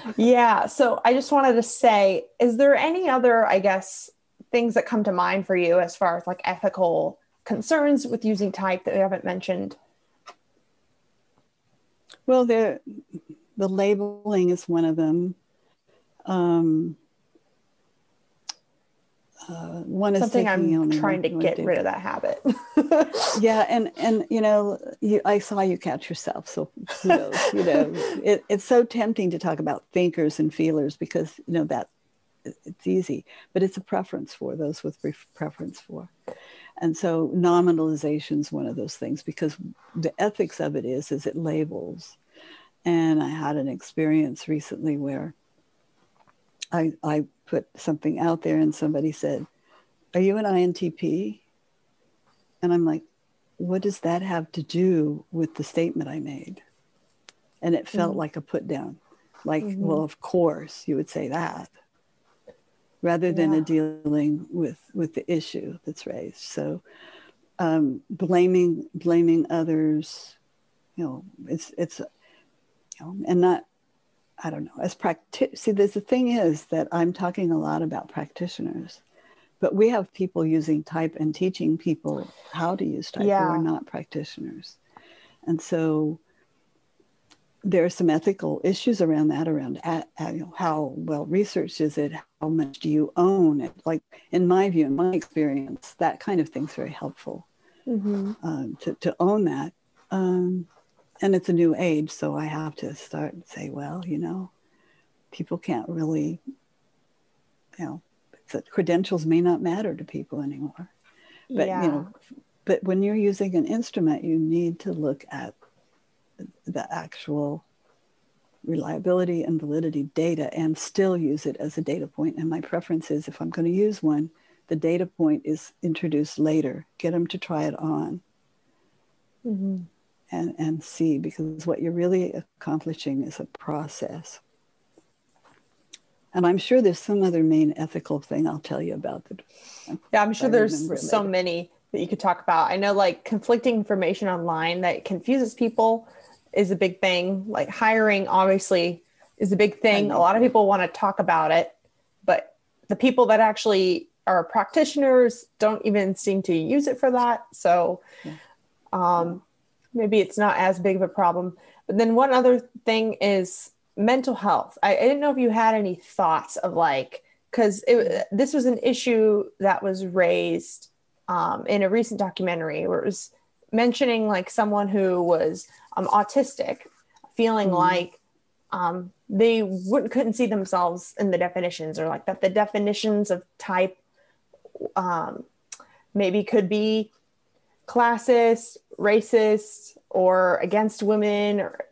So I just wanted to say, is there any other, I guess, things that come to mind for you as far as like ethical concerns with using type that we haven't mentioned? Well, the labeling is one of them. One is something I'm trying to get rid of that habit. I saw you catch yourself. So kudos. It's so tempting to talk about thinkers and feelers because that it's easy, but it's a preference for those with preference for. And so nominalization is one of those things because the ethics of it is it labels. And I had an experience recently where I put something out there and somebody said, "Are you an INTP?" And I'm like, what does that have to do with the statement I made? And it felt like a put down. Like, well, of course you would say that, rather than a dealing with the issue that's raised. So blaming others, it's and not, I don't know, see, the thing is that I'm talking a lot about practitioners, but we have people using type and teaching people how to use type who are not practitioners. And so there are some ethical issues around that, around how well researched is it? How much do you own it? Like, in my view, in my experience, that kind of thing's very helpful to own that. And it's a new age, so I have to start and say, well, people can't really, credentials may not matter to people anymore. But, but when you're using an instrument, you need to look at the actual reliability and validity data and still use it as a data point. And my preference is, if I'm going to use one, the data point is introduced later. Get them to try it on and see, because what you're really accomplishing is a process. And I'm sure there's some other main ethical thing I'll tell you about. I'm sure there's so many that you could talk about. I know, like, conflicting information online that confuses people is a big thing. Like, hiring obviously is a big thing. A lot of people want to talk about it, but the people that actually are practitioners don't even seem to use it for that. So maybe it's not as big of a problem. But then one other thing is mental health. I didn't know if you had any thoughts of, like, because this was an issue that was raised in a recent documentary, where it was mentioning, like, someone who was autistic feeling like they couldn't see themselves in the definitions, or like that the definitions of type maybe could be classist, racist, or against women, or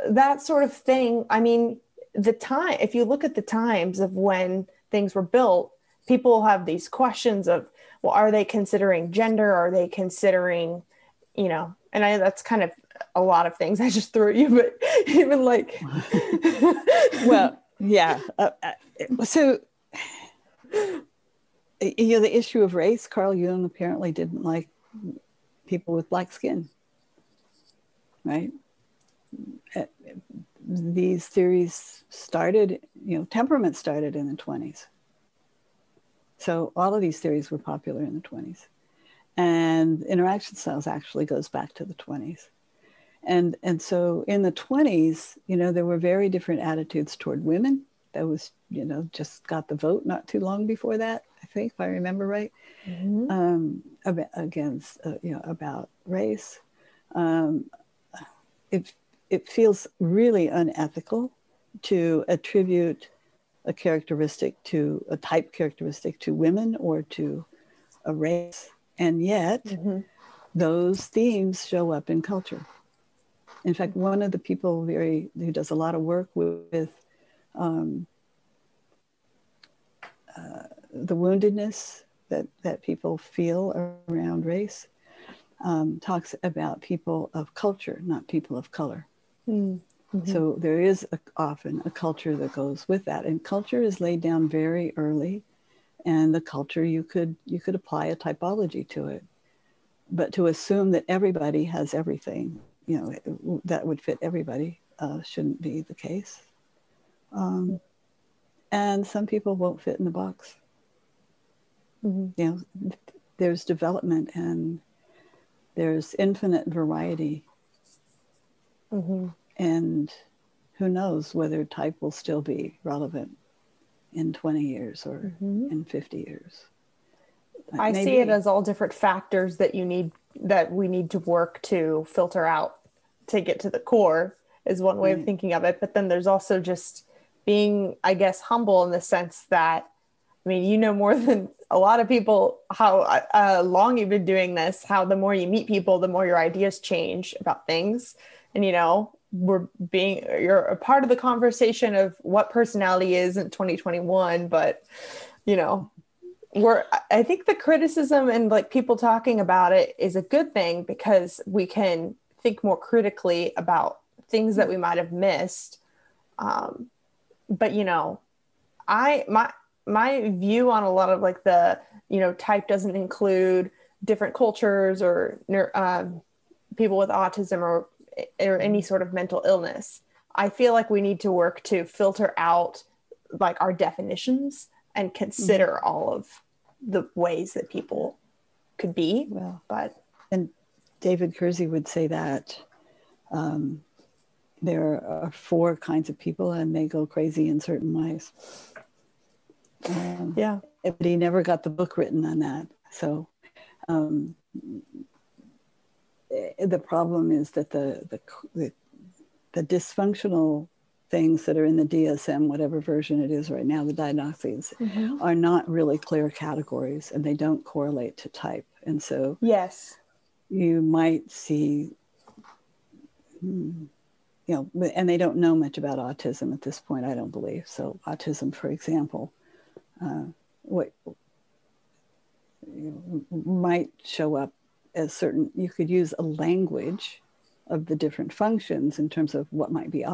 that sort of thing. I mean, if you look at the times of when things were built, people have these questions of, well, are they considering gender? Are they considering, and that's kind of a lot of things I just threw at you, but even like. Well, yeah. So, the issue of race, Carl Jung apparently didn't like people with black skin, right? These theories started, temperament started in the 20s. So all of these theories were popular in the 20s. And interaction styles actually goes back to the 20s. And so in the 20s, there were very different attitudes toward women. That was, just got the vote not too long before that, I think, if I remember right, about race. It feels really unethical to attribute a type characteristic to women or to a race. And yet those themes show up in culture. In fact, one of the people who does a lot of work with the woundedness that people feel around race, talks about people of culture, not people of color. So there is often a culture that goes with that, and culture is laid down very early. And the culture, you could apply a typology to it, but to assume that everybody has everything, that would fit everybody, shouldn't be the case. And some people won't fit in the box. There's development and there's infinite variety. And who knows whether type will still be relevant in 20 years or in 50 years. I see it as all different factors that we need to work to filter out to get to the core, is one way of thinking of it. But then there's also just being, I guess, humble in the sense that, I mean, more than a lot of people how long you've been doing this, how the more you meet people, the more your ideas change about things. And, you're a part of the conversation of what personality is in 2021, but, I think the criticism and like people talking about it is a good thing, because we can think more critically about things that we might have missed. but my view on a lot of like the, type doesn't include different cultures or people with autism or any sort of mental illness. I feel like we need to work to filter out like our definitions and consider all of the ways that people could be. Well, but and David Keirsey would say that there are 4 kinds of people and they go crazy in certain ways. Yeah. But he never got the book written on that. So the problem is that the dysfunctional things that are in the DSM, whatever version it is right now, the diagnoses, are not really clear categories, and they don't correlate to type. And so yes, you might see, and they don't know much about autism at this point, I don't believe. So autism, for example, what might show up as certain, you could use a language of the different functions in terms of what might be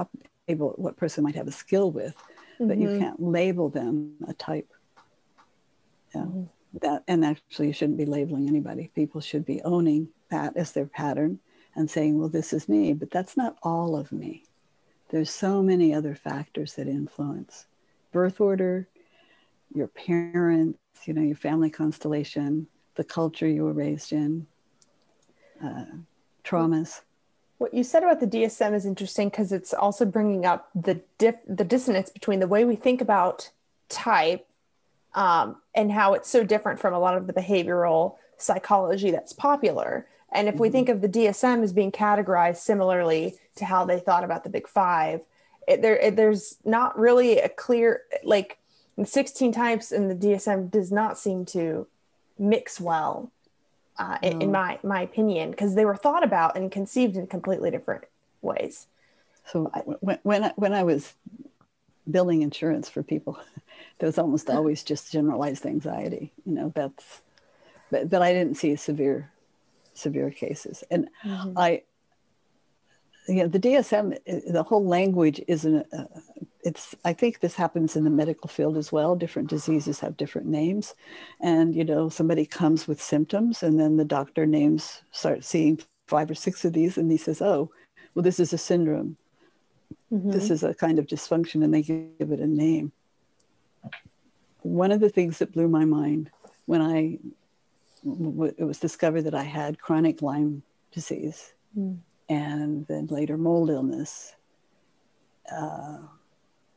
what person might have a skill with, but you can't label them a type. And actually you shouldn't be labeling anybody. People should be owning that as their pattern and saying, well, this is me, but that's not all of me. There's so many other factors that influence birth order, your parents, your family constellation, the culture you were raised in, traumas. What you said about the DSM is interesting because it's also bringing up the dissonance between the way we think about type and how it's so different from a lot of the behavioral psychology that's popular. And if we think of the DSM as being categorized similarly to how they thought about the Big Five, there's not really a clear, like 16 types in the DSM does not seem to mix well, in my opinion, because they were thought about and conceived in completely different ways. So when I was billing insurance for people, there was almost always just generalized anxiety. But I didn't see severe cases. And the DSM, the whole language isn't. I think this happens in the medical field as well. Different diseases have different names, and somebody comes with symptoms, and then the doctor starts seeing 5 or 6 of these, and he says, "Oh, well, this is a syndrome. This is a kind of dysfunction," and they give it a name. One of the things that blew my mind when it was discovered that I had chronic Lyme disease, and then later mold illness.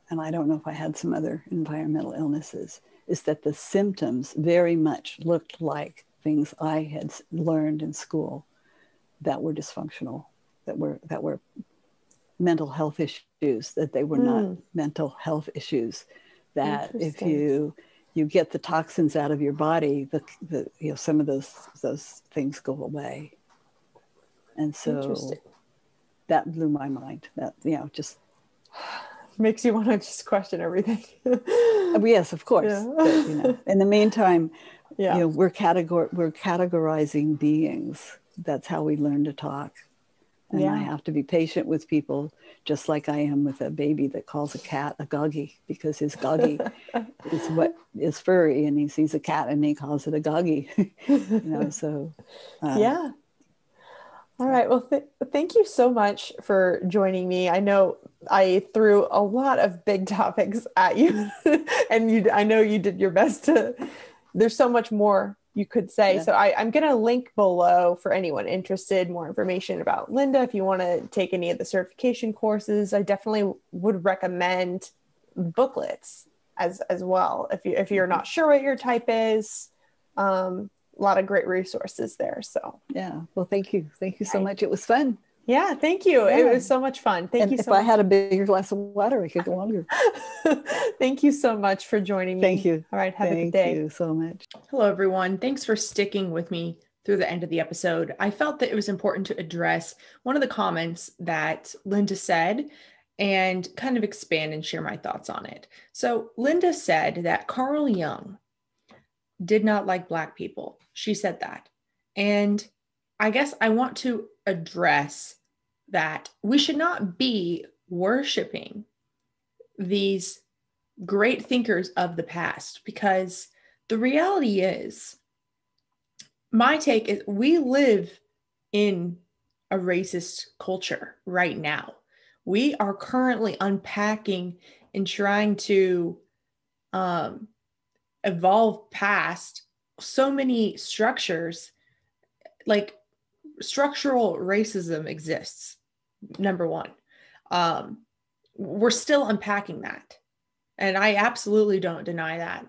And I don't know if I had some other environmental illnesses, is that the symptoms very much looked like things I had learned in school that were dysfunctional, that were mental health issues, that they were not mental health issues, that if you get the toxins out of your body, some of those things go away. And so that blew my mind. That, just makes you want to just question everything. Yes, of course. Yeah. But, in the meantime, we're categorizing beings. That's how we learn to talk. And I have to be patient with people, just like I am with a baby that calls a cat a goggy, because his goggy is furry, and he sees a cat and he calls it a goggy. So yeah. All right. Well, thank you so much for joining me. I know I threw a lot of big topics at you, and I know you did your best there's so much more you could say. Yeah. So I'm going to link below for anyone interested, more information about Linda. If you want to take any of the certification courses, I definitely would recommend booklets as well. If you're not sure what your type is, a lot of great resources there. So yeah. Well, thank you so much. It was fun. Yeah, thank you. Yeah. It was so much fun. Thank you so much. If I had a bigger glass of water, I could go longer. Thank you so much for joining me. Thank you. All right, have a good day. Thank you so much. Hello, everyone. Thanks for sticking with me through the end of the episode. I felt that it was important to address one of the comments that Linda said and kind of expand and share my thoughts on it. So Linda said that Carl Jung did not like Black people. She said that. And I guess I want to address that we should not be worshiping these great thinkers of the past, because the reality is, my take is, we live in a racist culture right now. We are currently unpacking and trying to evolve past so many structures. Like, structural racism exists, number one. We're still unpacking that. And I absolutely don't deny that.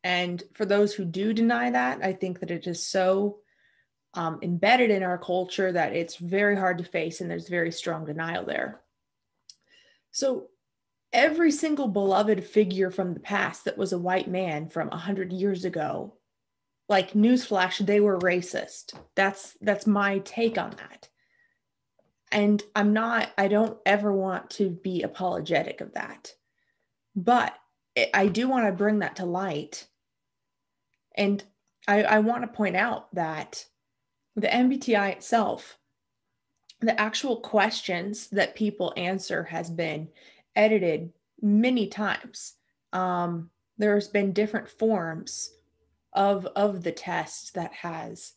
And for those who do deny that, I think that it is so embedded in our culture that it's very hard to face, and there's very strong denial there. So every single beloved figure from the past that was a white man from 100 years ago, like, newsflash, they were racist. That's my take on that. And I don't ever want to be apologetic of that. But I do want to bring that to light. And I want to point out that the MBTI itself, the actual questions that people answer has been edited many times. There's been different forms of the test that has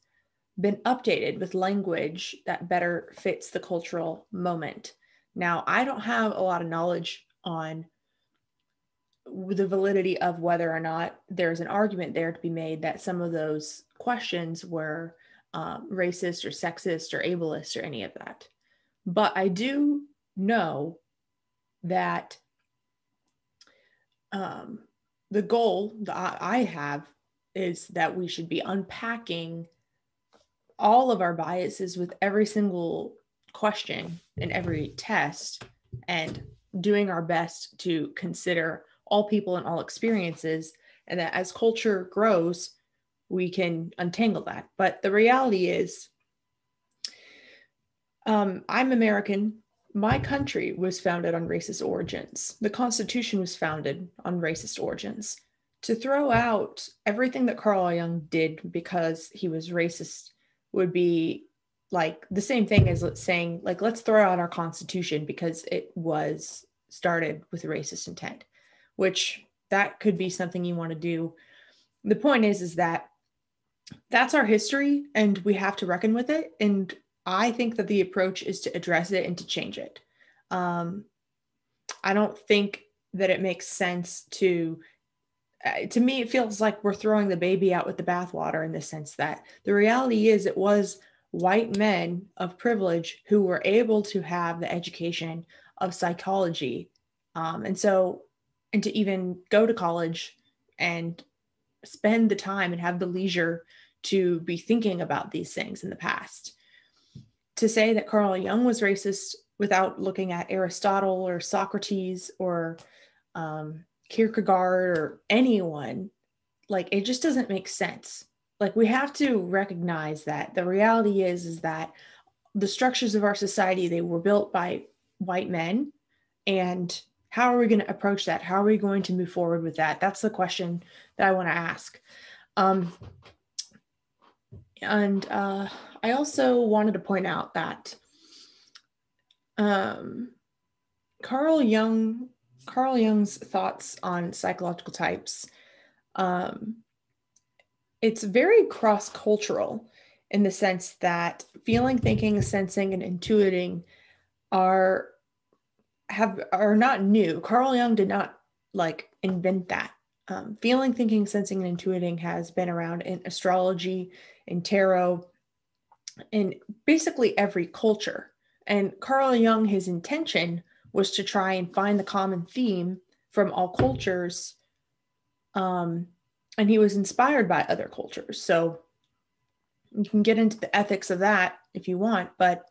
been updated with language that better fits the cultural moment. Now, I don't have a lot of knowledge on the validity of whether or not there's an argument there to be made that some of those questions were racist or sexist or ableist or any of that. But I do know that the goal that I have is that we should be unpacking all of our biases with every single question and every test, and doing our best to consider all people and all experiences, and that as culture grows, we can untangle that. But the reality is, I'm American. My country was founded on racist origins. The Constitution was founded on racist origins. To throw out everything that Carl Jung did because he was racist would be like the same thing as saying, like, let's throw out our Constitution because it was started with racist intent, which that could be something you want to do. The point is that that's our history and we have to reckon with it. And I think that the approach is to address it and to change it. I don't think that it makes sense to me, it feels like we're throwing the baby out with the bathwater, in the sense that the reality is it was white men of privilege who were able to have the education of psychology. And to even go to college and spend the time and have the leisure to be thinking about these things in the past. To say that Carl Jung was racist without looking at Aristotle or Socrates or Kierkegaard or anyone, like, it just doesn't make sense. Like, we have to recognize that the reality is that the structures of our society, they were built by white men. And how are we going to approach that? How are we going to move forward with that? That's the question that I want to ask. I also wanted to point out that Carl Jung's thoughts on psychological types, it's very cross-cultural in the sense that feeling, thinking, sensing, and intuiting are not new. Carl Jung did not invent that. Feeling, thinking, sensing, and intuiting has been around in astrology, in tarot, in basically every culture. And Carl Jung, his intention was to try and find the common theme from all cultures. And he was inspired by other cultures. So you can get into the ethics of that if you want, but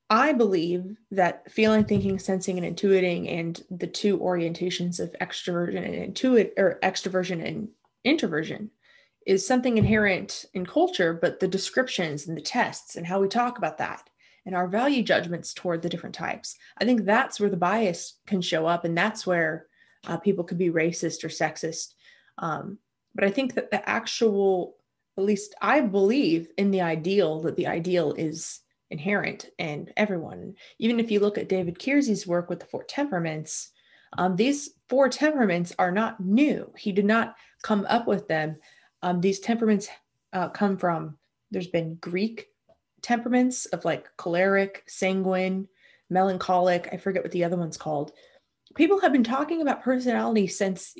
I believe that feeling, thinking, sensing, and intuiting, and the two orientations of extroversion and introversion, is something inherent in culture, but the descriptions and the tests and how we talk about that and our value judgments toward the different types, I think that's where the bias can show up, and that's where people could be racist or sexist. But I think that the actual, at least I believe in the ideal, that the ideal is inherent in everyone. Even if you look at David Keirsey's work with the 4 temperaments, These four temperaments are not new. He did not come up with them. These temperaments come from, there's been Greek temperaments of like choleric, sanguine, melancholic. I forget what the other one's called. People have been talking about personality since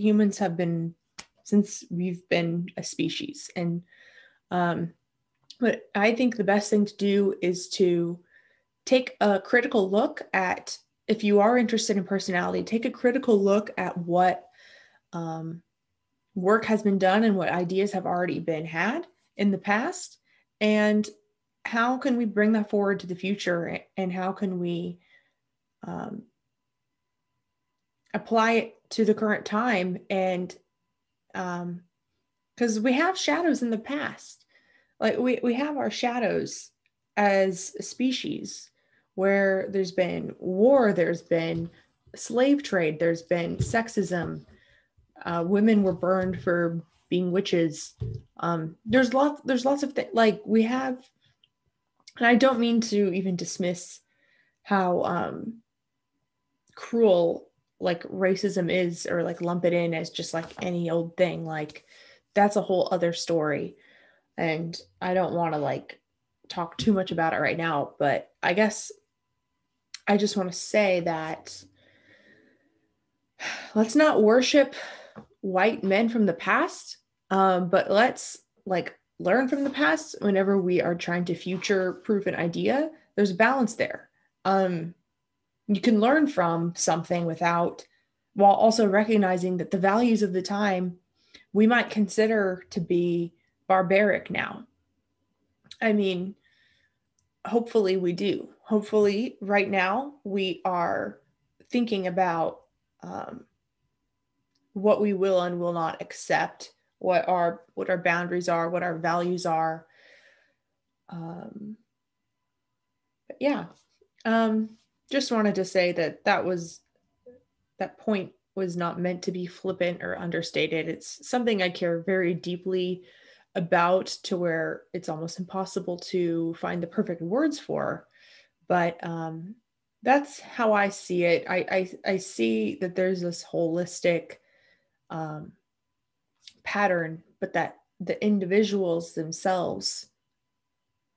we've been a species. And but I think the best thing to do is to take a critical look at, if you are interested in personality, take a critical look at what work has been done and what ideas have already been had in the past, and how can we bring that forward to the future, and how can we apply it to the current time. And because we have shadows in the past, like we have our shadows as a species, where there's been war, there's been slave trade, there's been sexism, women were burned for being witches. There's lots of things, like we have, and I don't mean to even dismiss how cruel like racism is, or like lump it in as just like any old thing. Like that's a whole other story, and I don't want to like talk too much about it right now, but I guess I just want to say that let's not worship white men from the past, but let's like learn from the past whenever we are trying to future proof an idea. There's a balance there. You can learn from something while also recognizing that the values of the time we might consider to be barbaric now. I mean, hopefully we do. Hopefully right now we are thinking about what we will and will not accept, what our boundaries are, what our values are. But yeah, just wanted to say that point was not meant to be flippant or understated. It's something I care very deeply about, to where it's almost impossible to find the perfect words for. But that's how I see it. I see that there's this holistic pattern, but that the individuals themselves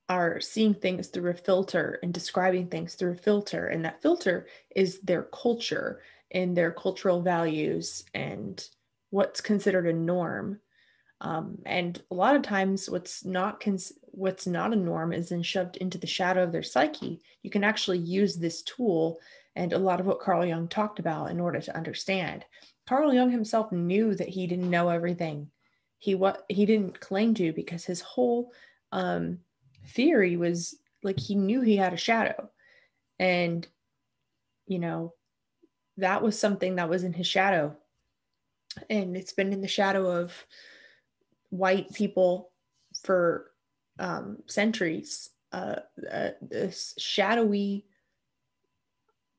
are seeing things through a filter and describing things through a filter. And that filter is their culture and their cultural values and what's considered a norm. And a lot of times what's not a norm is then shoved into the shadow of their psyche. You can actually use this tool and a lot of what Carl Jung talked about in order to understand. Carl Jung himself knew that he didn't know everything. He didn't claim to, because his whole theory was like, he knew he had a shadow, and that was something that was in his shadow, and it's been in the shadow of white people for centuries. This shadowy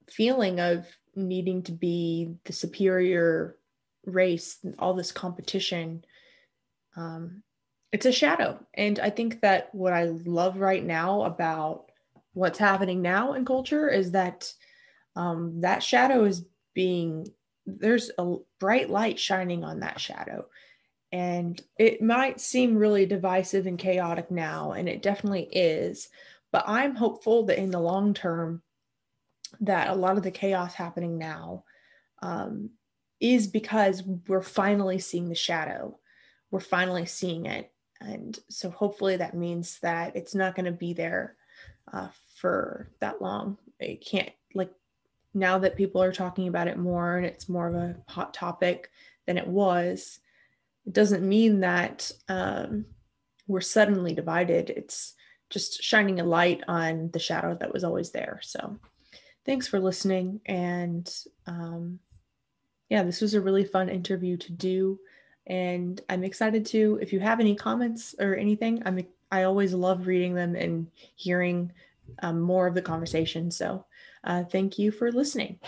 feeling of needing to be the superior race, all this competition. It's a shadow. And I think that what I love right now about what's happening now in culture is that that shadow is there's a bright light shining on that shadow. And it might seem really divisive and chaotic now, and it definitely is. But I'm hopeful that in the long term, that a lot of the chaos happening now is because we're finally seeing the shadow. We're finally seeing it. And so hopefully that means that it's not going to be there for that long. It can't, like, now that people are talking about it more and it's more of a hot topic than it was, it doesn't mean that we're suddenly divided. It's just shining a light on the shadow that was always there. So thanks for listening. And yeah, this was a really fun interview to do. And I'm excited to, if you have any comments or anything, I always love reading them and hearing more of the conversation. So thank you for listening.